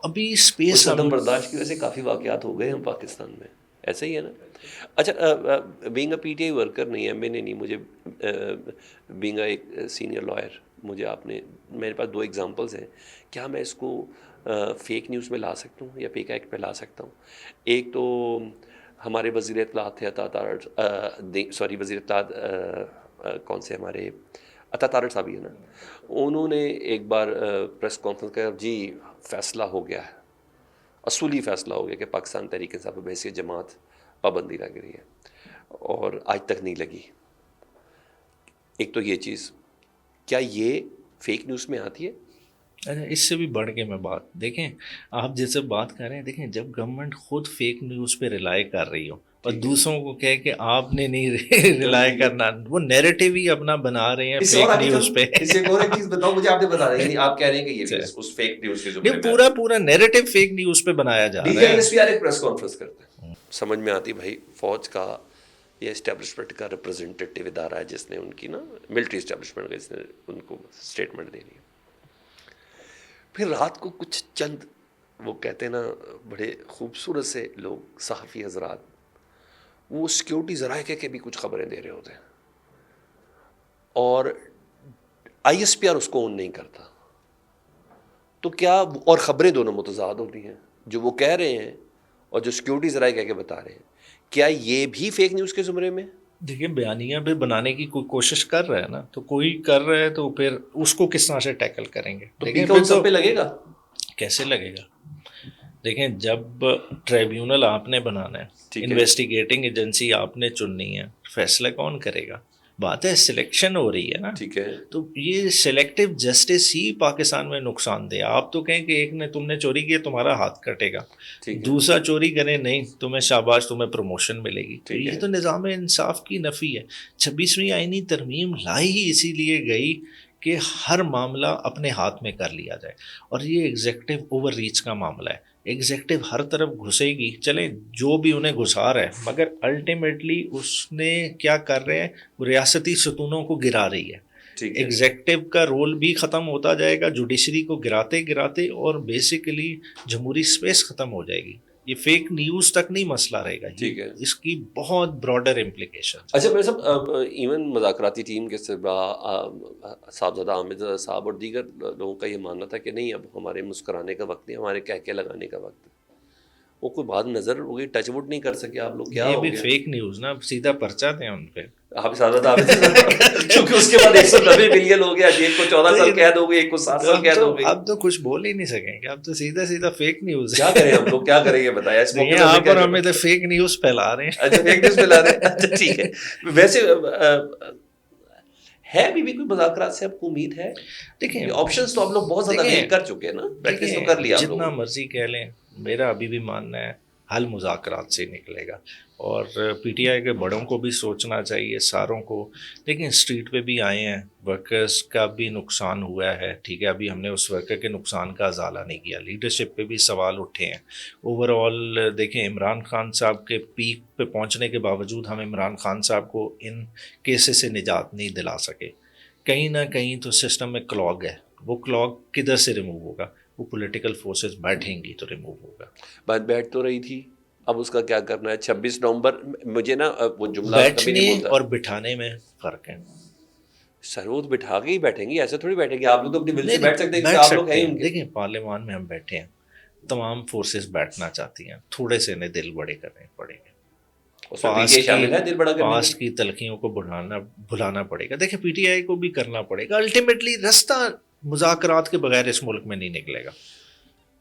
[SPEAKER 1] ابھی اسپیس
[SPEAKER 2] برداشت کی وجہ سے کافی واقعات ہو گئے ہیں پاکستان میں, ایسا ہی ہے نا. اچھا, being a P T I worker نہیں ہے, میں نے نہیں, مجھے بینگ اے ایک سینئر لائر, مجھے آپ نے, میرے پاس 2 ایگزامپلس ہیں. کیا میں اس کو فیک نیوز میں لا سکتا ہوں یا پیکا ایکٹ پہ لا سکتا ہوں؟ ایک تو ہمارے وزیر اطلاعات تھے عطا تارڑ, وزیر اطلاعات کون سے ہمارے عطا تارڑ صاحب ہی ہے نا, انہوں نے ایک بار پریس کانفرنس کیا, جی فیصلہ ہو گیا ہے, اصولی فیصلہ ہو گیا کہ پاکستان تحریک انصاف پہ بحیثیت جماعت پابندی لگ رہی ہے, اور آج تک نہیں لگی. ایک تو یہ چیز, کیا یہ فیک نیوز میں آتی ہے؟
[SPEAKER 1] اچھا, اس سے بھی بڑھ کے میں بات, دیکھیں آپ جیسے بات کر رہے ہیں, دیکھیں جب گورنمنٹ خود فیک نیوز پہ ریلائی کر رہی ہو اور دوسروں کو کہے کہ آپ نے نہیں ریلائی کرنا, وہ نیریٹو ہی اپنا بنا رہے ہیں فیک نیوز پہ.
[SPEAKER 2] اس ایک اور ایک چیز بتاؤ مجھے, آپ نے بتا رہے ہیں آپ کہہ رہے ہیں کہ یہ اس فیک نیوز کے
[SPEAKER 1] جو پورا نیریٹو فیک نیوز پہ بنایا جا رہا ہے.
[SPEAKER 2] ایس پی آر ایک پریس کانفرنس کرتے ہیں, سمجھ میں آتی بھائی فوج کا یہ اسٹیبلشمنٹ کا ریپرزینٹیٹیو ادارہ ہے جس نے ان کی نا ملٹری اسٹیبلشمنٹ کا جس نے ان کو اسٹیٹمنٹ دینی ہے. پھر رات کو کچھ چند وہ کہتے ہیں نا بڑے خوبصورت سے لوگ صحافی حضرات, وہ سیکیورٹی ذرائع کے بھی کچھ خبریں دے رہے ہوتے ہیں, اور آئی ایس پی آر اس کو اون نہیں کرتا. تو کیا, اور خبریں دونوں متضاد ہوتی ہیں, جو وہ کہہ رہے ہیں اور جو سیکیورٹی ذرائع کہہ کے بتا رہے ہیں, کیا یہ بھی فیک نیوز کے زمرے میں؟
[SPEAKER 1] دیکھیے بیانیہ بھی بنانے کی کوئی کوشش کر رہا ہے نا, تو کوئی کر رہا ہے تو پھر اس کو کس طرح سے ٹیکل کریں گے؟
[SPEAKER 2] تو سب پہ لگے گا,
[SPEAKER 1] کیسے لگے گا؟ دیکھیں جب ٹریبیونل آپ نے بنانا ہے, انویسٹیگیٹنگ ایجنسی آپ نے چننی ہے, فیصلہ کون کرے گا؟ بات ہے سلیکشن ہو رہی ہے نا,
[SPEAKER 2] ٹھیک ہے,
[SPEAKER 1] تو یہ سلیکٹو جسٹس ہی پاکستان میں نقصان دہ. آپ تو کہیں کہ ایک نے تم نے چوری کی تمہارا ہاتھ کٹے گا, دوسرا چوری کرے نہیں تمہیں شاباش, تمہیں پروموشن ملے گی. یہ تو نظام انصاف کی نفی ہے. 26ویں آئینی ترمیم لائی ہی اسی لیے گئی کہ ہر معاملہ اپنے ہاتھ میں کر لیا جائے, اور یہ ایگزیکٹو اوور ریچ کا معاملہ ہے. ایگزیکٹو ہر طرف گھسے گی, چلیں جو بھی انہیں گھسا رہا ہے, مگر الٹیمیٹلی اس نے کیا کر رہے ہیں, وہ ریاستی ستونوں کو گرا رہی ہے. ایگزیکٹو کا رول بھی ختم ہوتا جائے گا جوڈیشری کو گراتے گراتے, اور بیسیکلی جمہوری اسپیس ختم ہو جائے گی. یہ فیک نیوز تک نہیں مسئلہ رہے گا،
[SPEAKER 2] ٹھیک ہے،
[SPEAKER 1] اس کی بہت براڈر امپلیکیشن.
[SPEAKER 2] اچھا میرے صاحب ایون مذاکراتی ٹیم کے سربراہ صاحبزادہ حامد صاحب اور دیگر لوگوں کا یہ ماننا تھا کہ نہیں اب ہمارے مسکرانے کا وقت نہیں، ہمارے کہکے لگانے کا وقت ہے. وہ کوئی بات نظر ہو گئی، ٹچ وڈ نہیں کر سکے آپ لوگ، کیا
[SPEAKER 1] یہ
[SPEAKER 2] ہو
[SPEAKER 1] بھی
[SPEAKER 2] گیا؟
[SPEAKER 1] فیک نیوز نا، سیدھا پرچہ دیں ان پہ.
[SPEAKER 2] آپ صاحبزادہ کیونکہ اس کے بعد 190 ملین ہو گیا، ایک کو 14 سال قید ہو گئی، ایک کو 7 سال قید ہو گئی.
[SPEAKER 1] اب تو کچھ بول ہی نہیں سکیں گے، اب تو سیدھا سیدھا فیک نیوز.
[SPEAKER 2] کیا کریں ہم لوگ، کیا کریں یہ بتایا اس موقع
[SPEAKER 1] آپ اور ہمیں تو فیک نیوز پھیلا رہے ہیں.
[SPEAKER 2] اچھا فیک نیوز پھیلا رہے ہیں، اچھا ٹھیک ہے. ویسے ہے بھی کوئی مذاکرات سے آپ کو امید ہے؟
[SPEAKER 1] دیکھیں
[SPEAKER 2] آپشنز تو آپ لوگ بہت زیادہ ویٹ کر چکے ہیں نا، پریکٹس تو کر لیا آپ لوگوں
[SPEAKER 1] جتنا
[SPEAKER 2] نے.
[SPEAKER 1] مرضی کہہ لیں، میرا ابھی بھی ماننا ہے حل مذاکرات سے نکلے گا. اور پی ٹی آئی کے بڑوں کو بھی سوچنا چاہیے، ساروں کو. دیکھیں اسٹریٹ پہ بھی آئے ہیں، ورکرز کا بھی نقصان ہوا ہے، ٹھیک ہے، ابھی ہم نے اس ورکر کے نقصان کا ازالہ نہیں کیا. لیڈرشپ پہ بھی سوال اٹھے ہیں. اوور آل دیکھیں عمران خان صاحب کے پیک پہ پہنچنے کے باوجود ہم عمران خان صاحب کو ان کیسز سے نجات نہیں دلا سکے. کہیں نہ کہیں تو سسٹم میں کلاگ ہے. وہ کلاگ کدھر سے ریموو ہوگا؟ وہ پولیٹیکل فورسز بیٹھیں گی تو ریموو ہوگا.
[SPEAKER 2] بات بیٹھ تو رہی تھی، اب اس کا کیا کرنا ہے؟ 26 نومبر مجھے نا وہ جملہ کبھی
[SPEAKER 1] بیٹھنے
[SPEAKER 2] نہیں بولتا
[SPEAKER 1] اور بٹھانے میں فرق ہے.
[SPEAKER 2] سر وہ تو بٹھا کے ہی بیٹھیں گے، ایسے تھوڑی بیٹھیں گے. آپ لوگ تو اپنی ول سے
[SPEAKER 1] نہیں،
[SPEAKER 2] بیٹھ سکتے ہیں
[SPEAKER 1] بیٹھ
[SPEAKER 2] کیونکہ آپ لوگ ہیں
[SPEAKER 1] سکتے
[SPEAKER 2] ہی
[SPEAKER 1] ہیں.
[SPEAKER 2] ان کے.
[SPEAKER 1] دیکھیں پارلیمان میں ہم بیٹھے ہیں، تمام فورسز بیٹھنا چاہتی ہیں، تھوڑے سے انہیں دل بڑے کرنے پڑیں گے.
[SPEAKER 2] اس میں پی ٹی آئی شامل ہے دل بڑا کرنے میں.
[SPEAKER 1] پاسٹ کی تلخیوں کو بھلانا پڑے گا. دیکھیں پی ٹی آئی کو بھی کرنا پڑے گا. الٹیمیٹلی رستہ مذاکرات کے بغیر اس ملک میں نہیں نکلے گا.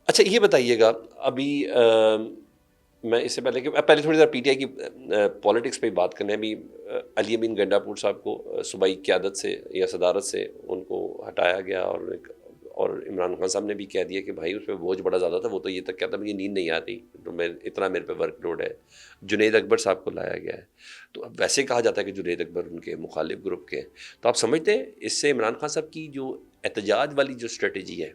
[SPEAKER 2] اچھا یہ بتائیے گا، ابھی میں اس سے پہلے کہ پہلے تھوڑی دیر پی ٹی آئی کی پالیٹکس پہ بات کرنے ہیں. ابھی علی امین گنڈا پور صاحب کو صوبائی قیادت سے یا صدارت سے ان کو ہٹایا گیا، اور عمران خان صاحب نے بھی کہہ دیا کہ بھائی اس پہ بوجھ بڑا زیادہ تھا. وہ تو یہ تک کہتا مجھے نیند نہیں آتی، تو میں اتنا میرے پہ ورک لوڈ ہے. جنید اکبر صاحب کو لایا گیا ہے. تو اب ویسے کہا جاتا ہے کہ جنید اکبر ان کے مخالف گروپ کے ہیں. تو آپ سمجھتے ہیں اس سے عمران خان صاحب کی جو احتجاج والی جو اسٹریٹجی ہے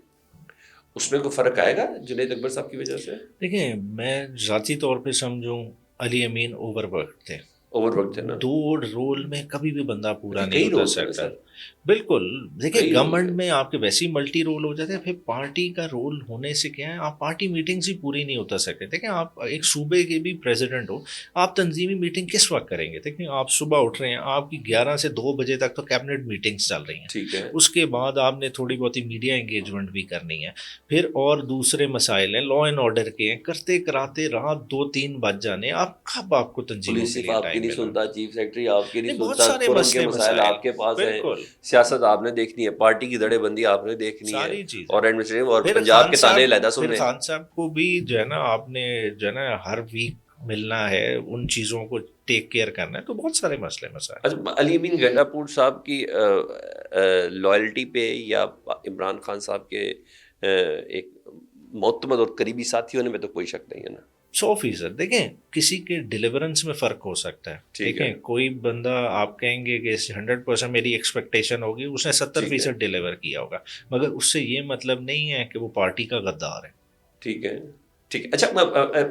[SPEAKER 2] اس میں کوئی فرق آئے گا جنید اکبر صاحب کی وجہ سے؟
[SPEAKER 1] دیکھیں میں ذاتی طور پہ سمجھوں علی امین اوور ورک تھے.
[SPEAKER 2] اوور وقت ہے نا،
[SPEAKER 1] دو رول میں کبھی بھی بندہ پورا
[SPEAKER 2] کئی
[SPEAKER 1] نہیں ہوتا
[SPEAKER 2] رول
[SPEAKER 1] سکتا.
[SPEAKER 2] سر.
[SPEAKER 1] بالکل. دیکھیں
[SPEAKER 2] کئی
[SPEAKER 1] گورنمنٹ
[SPEAKER 2] رول
[SPEAKER 1] میں آپ کے ویسے ہی ملٹی رول ہو جاتے ہیں، پھر پارٹی کا رول ہونے سے کیا ہے، آپ پارٹی میٹنگز ہی پوری نہیں ہوتا سکتے. دیکھیں آپ ایک صوبے کے بھی پریزیڈنٹ ہو، آپ تنظیمی میٹنگ کس وقت کریں گے؟ دیکھیں آپ صبح اٹھ رہے ہیں، آپ کی 11 سے 2 بجے تک تو کیبنٹ میٹنگز چل رہی ہیں.
[SPEAKER 2] ٹھیک ہے،
[SPEAKER 1] اس کے بعد آپ نے تھوڑی بہت ہی میڈیا انگیجمنٹ بھی کرنی ہے. پھر اور دوسرے مسائل ہیں، لا اینڈ آرڈر کے ہیں، کرتے کراتے رات 2-3 بج جانے. آپ کو تنظیموں
[SPEAKER 2] پولیس
[SPEAKER 1] کے
[SPEAKER 2] چیف
[SPEAKER 1] لیے
[SPEAKER 2] آپ کی
[SPEAKER 1] ٹائم
[SPEAKER 2] نہیں
[SPEAKER 1] ملنا؟
[SPEAKER 2] سنتا، چیف سیکرٹری آپ کی نہیں
[SPEAKER 1] بہت
[SPEAKER 2] سنتا،
[SPEAKER 1] سارے
[SPEAKER 2] فورم کے
[SPEAKER 1] مسئلے
[SPEAKER 2] مسائل آپ کے پاس ہیں،
[SPEAKER 1] بالکل
[SPEAKER 2] سیاست آپ نے دیکھنی ہے، پارٹی کی دڑے بندی آپ نے دیکھنی ہے،
[SPEAKER 1] ساری چیزیں.
[SPEAKER 2] اور ایڈمنسٹریٹو اور
[SPEAKER 1] پھر
[SPEAKER 2] پنجاب
[SPEAKER 1] خان
[SPEAKER 2] کے تانے علیحدہ
[SPEAKER 1] صاحب، پھر
[SPEAKER 2] سننے.
[SPEAKER 1] خان صاحب کو بھی جو ہے نا آپ نے جو ہے نا ہر ویک ملنا ہے، ان چیزوں کو ٹیک کیئر کرنا ہے. تو بہت سارے مسئلے مسائل.
[SPEAKER 2] اچھا علی امین گنڈا پور صاحب کی لائلٹی پہ یا عمران خان صاحب کے ایک معتمد اور قریبی ساتھی ہونے میں تو کوئی شک نہیں ہے نا؟
[SPEAKER 1] 100%. دیکھیں کسی کے ڈیلیورنس میں فرق ہو سکتا ہے. دیکھیں کوئی بندہ آپ کہیں گے کہ 100% میری ایکسپیکٹیشن ہوگی، اس نے 70% ڈیلیور کیا ہوگا، مگر اس سے یہ مطلب نہیں ہے کہ وہ پارٹی کا غدار ہے.
[SPEAKER 2] ٹھیک ہے ٹھیک ہے. اچھا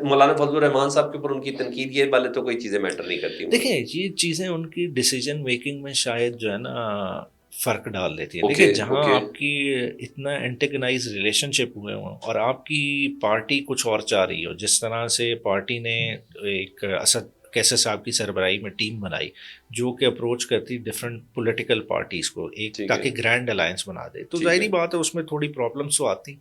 [SPEAKER 2] مولانا فضل الرحمان صاحب کے اوپر ان کی تنقید یہ والے تو کوئی چیزیں میٹر نہیں کرتی.
[SPEAKER 1] دیکھیں یہ چیزیں ان کی ڈیسیجن میکنگ میں شاید جو ہے نا فرق ڈال دیتی ہے. دیکھیں جہاں آپ کی اتنا اینٹیگنائز ریلیشن شپ ہوئے ہوں اور آپ کی پارٹی کچھ اور چاہ رہی ہو، جس طرح سے پارٹی نے ایک اسد کیسر صاحب کی سربراہی میں ٹیم بنائی جو کہ اپروچ کرتی ڈفرینٹ پولیٹیکل پارٹیز کو ایک تاکہ گرینڈ الائنس بنا دے، تو ظاہری بات ہے اس میں تھوڑی پرابلمس تو آتی.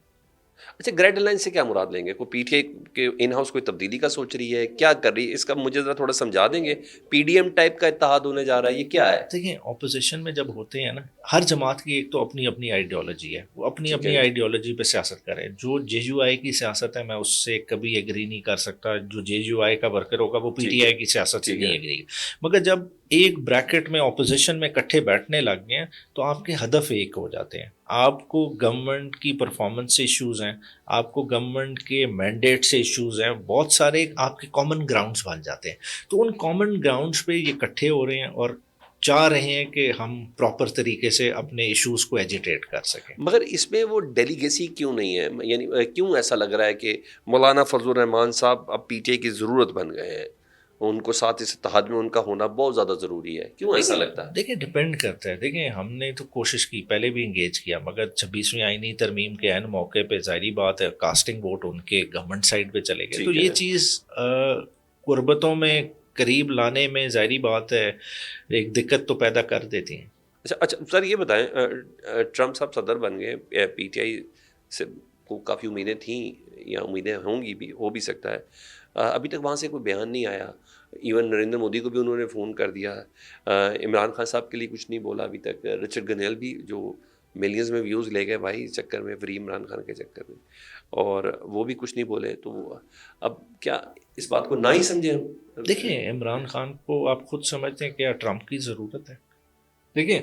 [SPEAKER 2] اچھا گریڈ الائنس سے کیا مراد لیں گے؟ کوئی پی ٹی آئی کے ان ہاؤس کوئی تبدیلی کا سوچ رہی ہے، کیا کر رہی ہے؟ اس کا مجھے ذرا تھوڑا سمجھا دیں گے. پی ڈی ایم ٹائپ کا اتحاد ہونے جا رہا ہے، یہ کیا ہے؟
[SPEAKER 1] دیکھیں اپوزیشن میں جب ہوتے ہیں نا، ہر جماعت کی ایک تو اپنی اپنی آئیڈیالوجی ہے، وہ اپنی اپنی آئیڈیالوجی پہ سیاست کرے. جو جے یو آئی کی سیاست ہے میں اس سے کبھی ایگری نہیں کر سکتا، جو جے یو آئی کا ورکر ہوگا وہ پی ٹی آئی کی سیاست سے نہیں ایگری. مگر جب ایک بریکٹ میں اپوزیشن میں اکٹھے بیٹھنے لگ گئے ہیں تو آپ کے ہدف ایک ہو جاتے ہیں. آپ کو گورنمنٹ کی پرفارمنس سے ایشوز ہیں، آپ کو گورنمنٹ کے مینڈیٹ سے ایشوز ہیں، بہت سارے آپ کے کامن گراؤنڈز بن جاتے ہیں. تو ان کامن گراؤنڈز پہ یہ اکٹھے ہو رہے ہیں اور چاہ رہے ہیں کہ ہم پراپر طریقے سے اپنے ایشوز کو ایجیٹیٹ کر سکیں.
[SPEAKER 2] مگر اس میں وہ ڈیلیگیسی کیوں نہیں ہے؟ یعنی کیوں ایسا لگ رہا ہے کہ مولانا فضل الرحمان صاحب اب پی ٹی آئی کی ضرورت بن گئے ہیں؟ ان کو ساتھ اس اتحاد میں ان کا ہونا بہت زیادہ ضروری ہے. کیوں ایسا لگتا ہے؟
[SPEAKER 1] دیکھیں ڈپینڈ کرتا ہے. دیکھیں ہم نے تو کوشش کی, پہلے بھی انگیج کیا, مگر 26ویں آئینی ترمیم کے عین موقع پہ ظاہری بات ہے کاسٹنگ ووٹ ان کے گورنمنٹ سائڈ پہ چلے گئے, تو یہ چیز قربتوں میں قریب لانے میں ظاہری بات ہے ایک دقت تو پیدا کر دیتی ہیں.
[SPEAKER 2] اچھا سر یہ بتائیں, ٹرمپ صاحب صدر بن گئے, پی ٹی آئی سے کو کافی امیدیں تھیں یا امیدیں ہوں گی بھی, ہو بھی سکتا ہے, ابھی تک وہاں سے کوئی بیان نہیں آیا. ایون نریندر مودی کو بھی انہوں نے فون کر دیا, عمران خان صاحب کے لیے کچھ نہیں بولا ابھی تک. رچرڈ گنیل بھی جو ملینز میں ویوز لے گئے بھائی اس چکر میں, فری عمران خان کے چکر میں, اور وہ بھی کچھ نہیں بولے. تو اب کیا اس بات کو نہ ہی سمجھیں ہم؟
[SPEAKER 1] دیکھیں عمران خان کو آپ خود سمجھتے ہیں کیا ٹرمپ کی ضرورت ہے؟ دیکھیں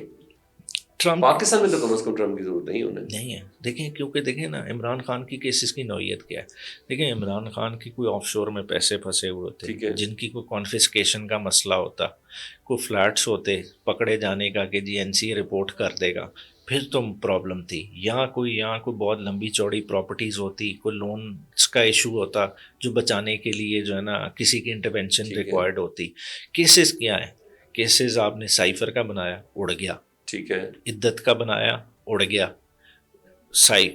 [SPEAKER 1] ٹرمپ
[SPEAKER 2] پاکستان میں تو کم از کم ٹرمپ کی ضرورت نہیں
[SPEAKER 1] ہے. دیکھیں کیونکہ دیکھیں نا عمران خان کی کیسز کی نوعیت کیا ہے. دیکھیں عمران خان کی کوئی آف شور میں پیسے پھنسے ہوئے ہوتے جن کی کوئی کانفسکیشن کا مسئلہ ہوتا, کوئی فلیٹس ہوتے پکڑے جانے کا کہ جی این سی رپورٹ کر دے گا, پھر تو پرابلم تھی. یہاں کوئی بہت لمبی چوڑی پراپرٹیز ہوتی, کوئی لونس کا ایشو ہوتا جو بچانے کے لیے جو ہے نا کسی کی انٹرونشن ریکوائرڈ ہوتی. کیسز کیا ہیں؟ کیسز آپ نے سائفر کا بنایا اڑ گیا,
[SPEAKER 2] ٹھیک ہے,
[SPEAKER 1] عدت کا بنایا اڑ گیا,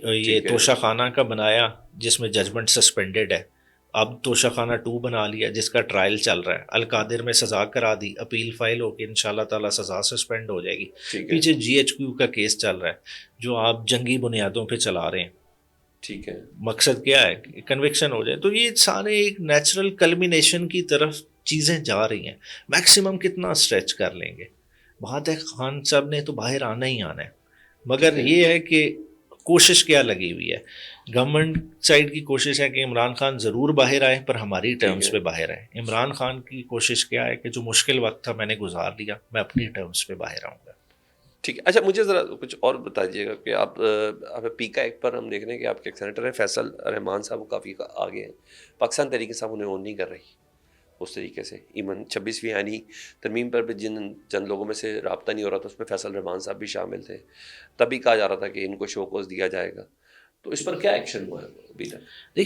[SPEAKER 1] یہ توشہ خانہ کا بنایا جس میں ججمنٹ سسپینڈڈ ہے, اب توشہ خانہ 2 بنا لیا جس کا ٹرائل چل رہا ہے, القادر میں سزا کرا دی, اپیل فائل ہو کے انشاءاللہ تعالیٰ سزا سسپینڈ ہو جائے گی. پیچھے جی ایچ کیو کا کیس چل رہا ہے جو آپ جنگی بنیادوں پہ چلا رہے ہیں.
[SPEAKER 2] ٹھیک ہے,
[SPEAKER 1] مقصد کیا ہے؟ کنوکشن ہو جائے. تو یہ سارے ایک نیچرل کلمینیشن کی طرف چیزیں جا رہی ہیں. میکسیمم کتنا اسٹریچ کر لیں گے؟ بات ہے خان صاحب نے تو باہر آنا ہی آنا ہے, مگر یہ ہے کہ کوشش کیا لگی ہوئی ہے. گورنمنٹ سائڈ کی کوشش ہے کہ عمران خان ضرور باہر آئے پر ہماری ٹرمز پہ باہر آئے. عمران خان کی کوشش کیا ہے کہ جو مشکل وقت تھا میں نے گزار لیا, میں اپنی ٹرمز پہ باہر آؤں گا.
[SPEAKER 2] ٹھیک ہے. اچھا مجھے ذرا کچھ اور بتا دیجیے گا کہ آپ پیکا ایکٹ پر ہم دیکھ رہے ہیں کہ آپ کے ایک سینیٹر ہیں فیصل رحمان صاحب, وہ کافی آگے ہیں. پاکستان تحریک صاحب انہیں اون نہیں کر رہی اس طریقے سے. ایون 26ویں آئینی ترمیم پر بھی چند لوگوں میں سے رابطہ نہیں ہو رہا تھا, اس میں فیصل رحمان صاحب بھی شامل تھے. تبھی کہا جا رہا تھا کہ ان کو شوکوز دیا جائے گا, تو اس پر کیا ایکشن ہوا ہے ابھی تک؟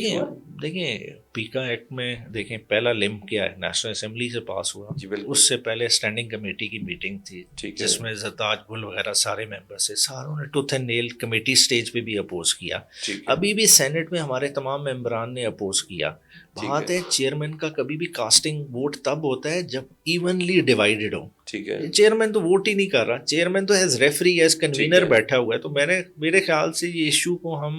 [SPEAKER 1] دیکھیں پیکا ایکٹ میں دیکھیں پہلا لمب کیا ہے, نیشنل اسمبلی سے پاس ہوا. اس سے پہلے اسٹینڈنگ کمیٹی کی میٹنگ تھی جس میں زرتاج گل وغیرہ سارے ممبرس تھے, ساروں نے tooth and nail committee stage پہ بھی اپوز کیا. ابھی بھی سینٹ میں ہمارے تمام ممبران نے اپوز کیا. بات ہے چیئرمین کا کبھی بھی کاسٹنگ ووٹ تب ہوتا ہے جب ایونلی ڈیوائیڈڈ ہو. چیئرمین تو ووٹ ہی نہیں کر رہا, چیئرمین تو ایز ریفری ایز کنوینر بیٹھا ہوا ہے. تو میرے خیال سے یہ ایشو کو ہم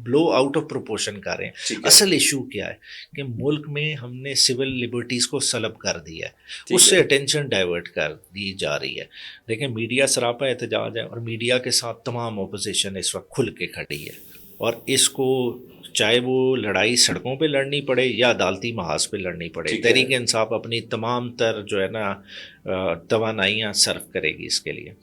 [SPEAKER 1] بلو آؤٹ آف پروپورشن کر رہے ہیں. اصل ایشو کیا ہے کہ ملک میں ہم نے سول لبرٹیز کو سلب کر دیا ہے, اس سے اٹینشن ڈائیورٹ کر دی جا رہی ہے. دیکھیں میڈیا سراپا احتجاج ہے اور میڈیا کے ساتھ تمام اپوزیشن اس وقت کھل کے کھڑی ہے, اور اس کو چاہے وہ لڑائی سڑکوں پہ لڑنی پڑے یا عدالتی محاذ پہ لڑنی پڑے, تحریک انصاف اپنی تمام تر جو ہے نا توانائیاں صرف کرے گی اس کے لیے.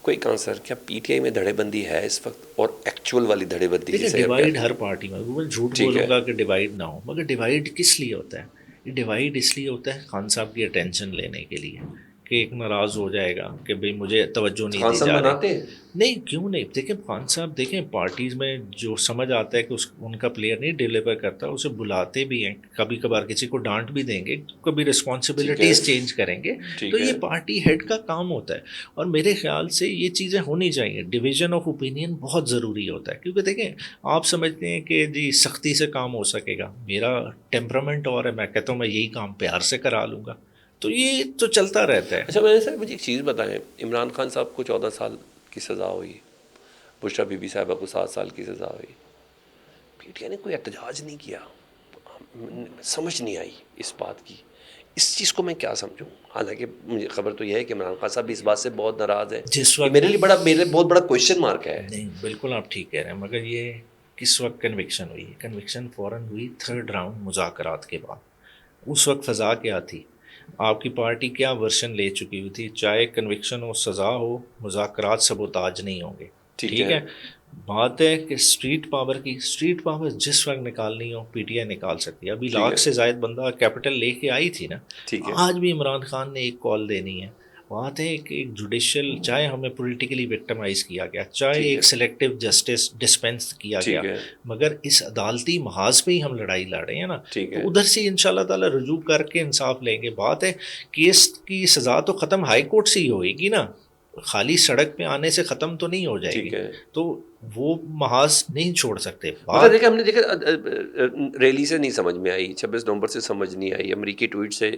[SPEAKER 2] کوئی کہاں سر کیا پی ٹی آئی میں دھڑے بندی ہے اس وقت, اور ایکچوئل والی دھڑے بندی؟
[SPEAKER 1] ڈیوائڈ ہر پارٹی میں, میں جھوٹ بولوں گا کہ ڈیوائڈ نہ ہو, مگر ڈیوائڈ کس لیے ہوتا ہے؟ یہ ڈیوائڈ اس لیے ہوتا ہے خان صاحب کی اٹینشن لینے کے لیے, کہ ایک ناراض ہو جائے گا کہ بھئی مجھے توجہ نہیں دی جا رہی. نہیں کیوں نہیں, دیکھیں خان صاحب دیکھیں پارٹیز میں جو سمجھ آتا ہے کہ ان کا پلیئر نہیں ڈیلیور کرتا اسے بلاتے بھی ہیں, کبھی کبھار کسی کو ڈانٹ بھی دیں گے, کبھی رسپانسبلٹیز چینج کریں گے. تو یہ پارٹی ہیڈ کا کام ہوتا ہے, اور میرے خیال سے یہ چیزیں ہونی چاہیے. ڈویژن آف اوپینین بہت ضروری ہوتا ہے, کیونکہ دیکھیں آپ سمجھتے ہیں کہ جی سختی سے کام ہو سکے گا, میرا ٹیمپرامنٹ اور ہے, میں کہتا ہوں میں یہی کام پیار سے کرا لوں گا, تو یہ تو چلتا رہتا ہے.
[SPEAKER 2] اچھا میں سر مجھے ایک چیز بتائیں, عمران خان صاحب کو 14 سال کی سزا ہوئی, بشرا بی بی صاحبہ کو 7 سال کی سزا ہوئی, پی ٹی آئی نے کوئی احتجاج نہیں کیا, سمجھ نہیں آئی اس بات کی. اس چیز کو میں کیا سمجھوں؟ حالانکہ مجھے خبر تو یہ ہے کہ عمران خان صاحب بھی اس بات سے بہت ناراض ہے,
[SPEAKER 1] جس وقت
[SPEAKER 2] میرے بہت بڑا کویشچن مارک ہے.
[SPEAKER 1] نہیں بالکل آپ ٹھیک کہہ رہے ہیں, مگر یہ کس وقت کنوکشن ہوئی؟ کنوکشن فوراً ہوئی 3rd راؤنڈ مذاکرات کے بعد. اس وقت فضا کیا تھی؟ آپ کی پارٹی کیا ورشن لے چکی ہوئی تھی؟ چاہے کنوکشن ہو سزا ہو, مذاکرات سبوتاج نہیں ہوں گے. ٹھیک ہے, بات ہے کہ اسٹریٹ پاور جس وقت نکالنی ہو پی ٹی آئی نکال سکتی ہے. ابھی 100,000 سے زائد بندہ کیپٹل لے کے آئی تھی نا, آج بھی عمران خان نے ایک کال دینی ہے, بات ہے کہ ایک جوڈیشل، چاہے ہمیں پولیٹیکلی وکٹمائز کیا گیا، چاہے ایک سلیکٹیو جسٹس ڈسپینس کیا گیا، مگر اس عدالتی محاذ پہ ہی ہم لڑائی لڑ رہے ہیں نا، تو ادھر سے ان شاء اللہ تعالیٰ رجوع کر کے انصاف لیں گے. بات ہے کیس کی سزا تو ختم ہائی کورٹ سے ہی ہوئے گی نا، خالی سڑک پہ آنے سے ختم تو نہیں ہو جائے گی، تو وہ محاذ نہیں چھوڑ سکتے.
[SPEAKER 2] دیکھیں ہم نے دیکھا ریلی سے نہیں سمجھ میں آئی، 26 نومبر سے سمجھ نہیں آئی، امریکی ٹویٹ سے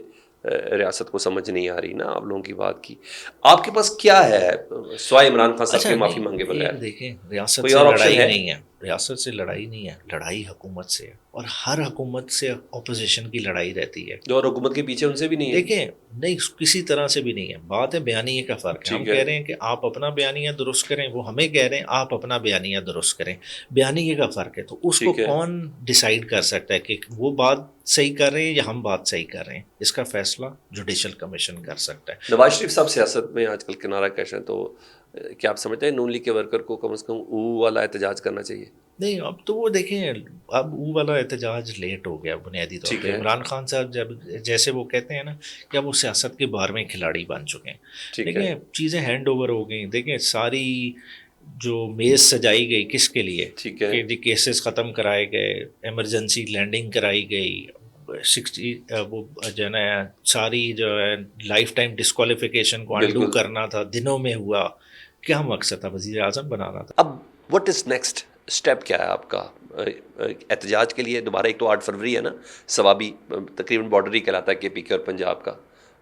[SPEAKER 2] ریاست کو سمجھ نہیں آ رہی نا آپ لوگوں کی بات کی. آپ کے پاس کیا ہے سوائے عمران خان صاحب کے معافی مانگے بغیر؟
[SPEAKER 1] دیکھیں ریاست سے لڑائی نہیں ہے، ریاست سے لڑائی نہیں ہے، لڑائی حکومت سے ہے، اور ہر حکومت سے اپوزیشن کی لڑائی رہتی ہے.
[SPEAKER 2] جو اور حکومت کے پیچھے ان سے بھی نہیں ہے،
[SPEAKER 1] دیکھیں نہیں کسی طرح سے بھی نہیں ہے. بات ہے بیانیے کا فرق ہے. ہم کہہ رہے ہیں کہ آپ اپنا بیانیہ درست کریں، وہ ہمیں کہہ رہے ہیں آپ اپنا بیانیہ درست کریں. بیانیے کا فرق ہے، تو اس کو کون ڈیسائیڈ کر سکتا ہے کہ وہ بات صحیح کر رہے ہیں یا ہم بات صحیح کر رہے ہیں؟ اس کا فیصلہ جوڈیشل کمیشن کر سکتا ہے.
[SPEAKER 2] نواز شریف صاحب سیاست میں آج کل کنارہ کش ہیں، تو کیا آپ سمجھتے ہیں نون لیگ کے ورکر کو کم از کم او والا احتجاج کرنا چاہیے؟
[SPEAKER 1] نہیں، اب تو وہ دیکھیں اب وہ والا احتجاج لیٹ ہو گیا بنیادی طور پہ. عمران خان صاحب جب جیسے وہ کہتے ہیں نا کہ اب وہ سیاست کے 12ویں کھلاڑی بن چکے ہیں. دیکھیں چیزیں ہینڈ اوور ہو گئیں. دیکھیں ساری جو میز سجائی گئی کس کے لیے کہ جی کیسز ختم کرائے گئے، ایمرجنسی لینڈنگ کرائی گئی، 60 وہ جو ہے نا ساری جو ہے لائف ٹائم ڈسکوالیفیکیشن کو انڈو کرنا تھا، دنوں میں ہوا. کیا مقصد تھا؟ وزیر اعظم بنانا تھا.
[SPEAKER 2] اب وٹ از نیکسٹ اسٹیپ کیا ہے آپ کا احتجاج کے لیے؟ دوبارہ ایک تو 8 فروری ہے نا، ثوابی تقریباً بارڈر ہی کہلاتا ہے کے پی کے اور پنجاب کا،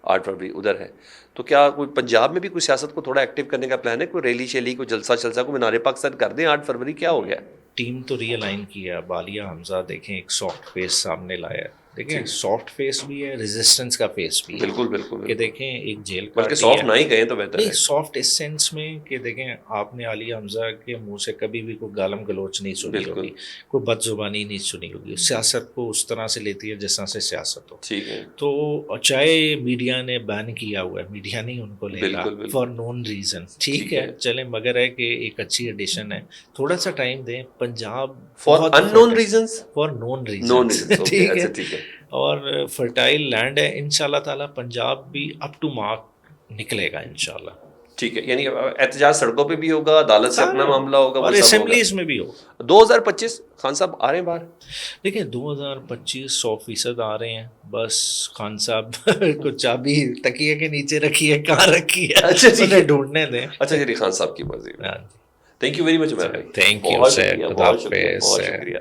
[SPEAKER 2] 8 فروری ادھر ہے. تو کیا کوئی پنجاب میں بھی کوئی سیاست کو تھوڑا ایکٹیو کرنے کا پلان ہے؟ کوئی ریلی شیلی، کوئی جلسہ کو مینار پاکستان کر دیں 8 فروری؟ کیا ہو گیا؟
[SPEAKER 1] ٹیم تو ری الائن کی ہے. عالیہ حمزہ دیکھیں ایک سافٹ فیس سامنے لایا ہے. دیکھیں سافٹ فیس بھی ہے، ریزسٹنس کا فیس بھی ہے.
[SPEAKER 2] بالکل
[SPEAKER 1] کہ دیکھیں ایک جیل
[SPEAKER 2] بلکہ سافٹ نہ ہی کہیں تو بہتر ہے.
[SPEAKER 1] سافٹ اس سینس میں کہ دیکھیں آپ نے عالیہ حمزہ کے منہ سے کبھی بھی کوئی گالم گلوچ نہیں سنی ہوگی، کوئی بد زبانی نہیں سنی ہوگی. سیاست کو اس طرح سے لیتی ہے جس طرح سے سیاست ہو. تو چاہے میڈیا نے بین کیا ہوا ہے، میڈیا نہیں ان کو لے گا فار نون ریزن، ٹھیک ہے چلیں، مگر ہے کہ ایک اچھی ایڈیشن ہے. تھوڑا سا ٹائم دیں. Punjab
[SPEAKER 2] for unknown reasons,
[SPEAKER 1] for known reasons, ٹھیک ہے، اور فرٹائل لینڈ ہے. ان شاء اللہ تعالیٰ پنجاب بھی اپ ٹو مارک نکلے گا انشاءاللہ.
[SPEAKER 2] ٹھیک ہے، یعنی احتجاج سڑکوں پہ بھی ہوگا، عدالت سے اپنا معاملہ ہوگا،
[SPEAKER 1] اور اسمبلیز میں بھی ہوگا.
[SPEAKER 2] 2025 خان صاحب آ رہے ہیں باہر؟
[SPEAKER 1] دیکھیں 2025 100% آ رہے ہیں. بس خان صاحب کو چابی تکیے کے نیچے رکھی ہے، کہاں رکھی ہے انہیں ڈھونڈنے دیں.
[SPEAKER 2] اچھا جی، خان صاحب کی مرضی. Thank you very much.
[SPEAKER 1] Thank you sir, خدا حافظ.
[SPEAKER 2] بہت شکریہ.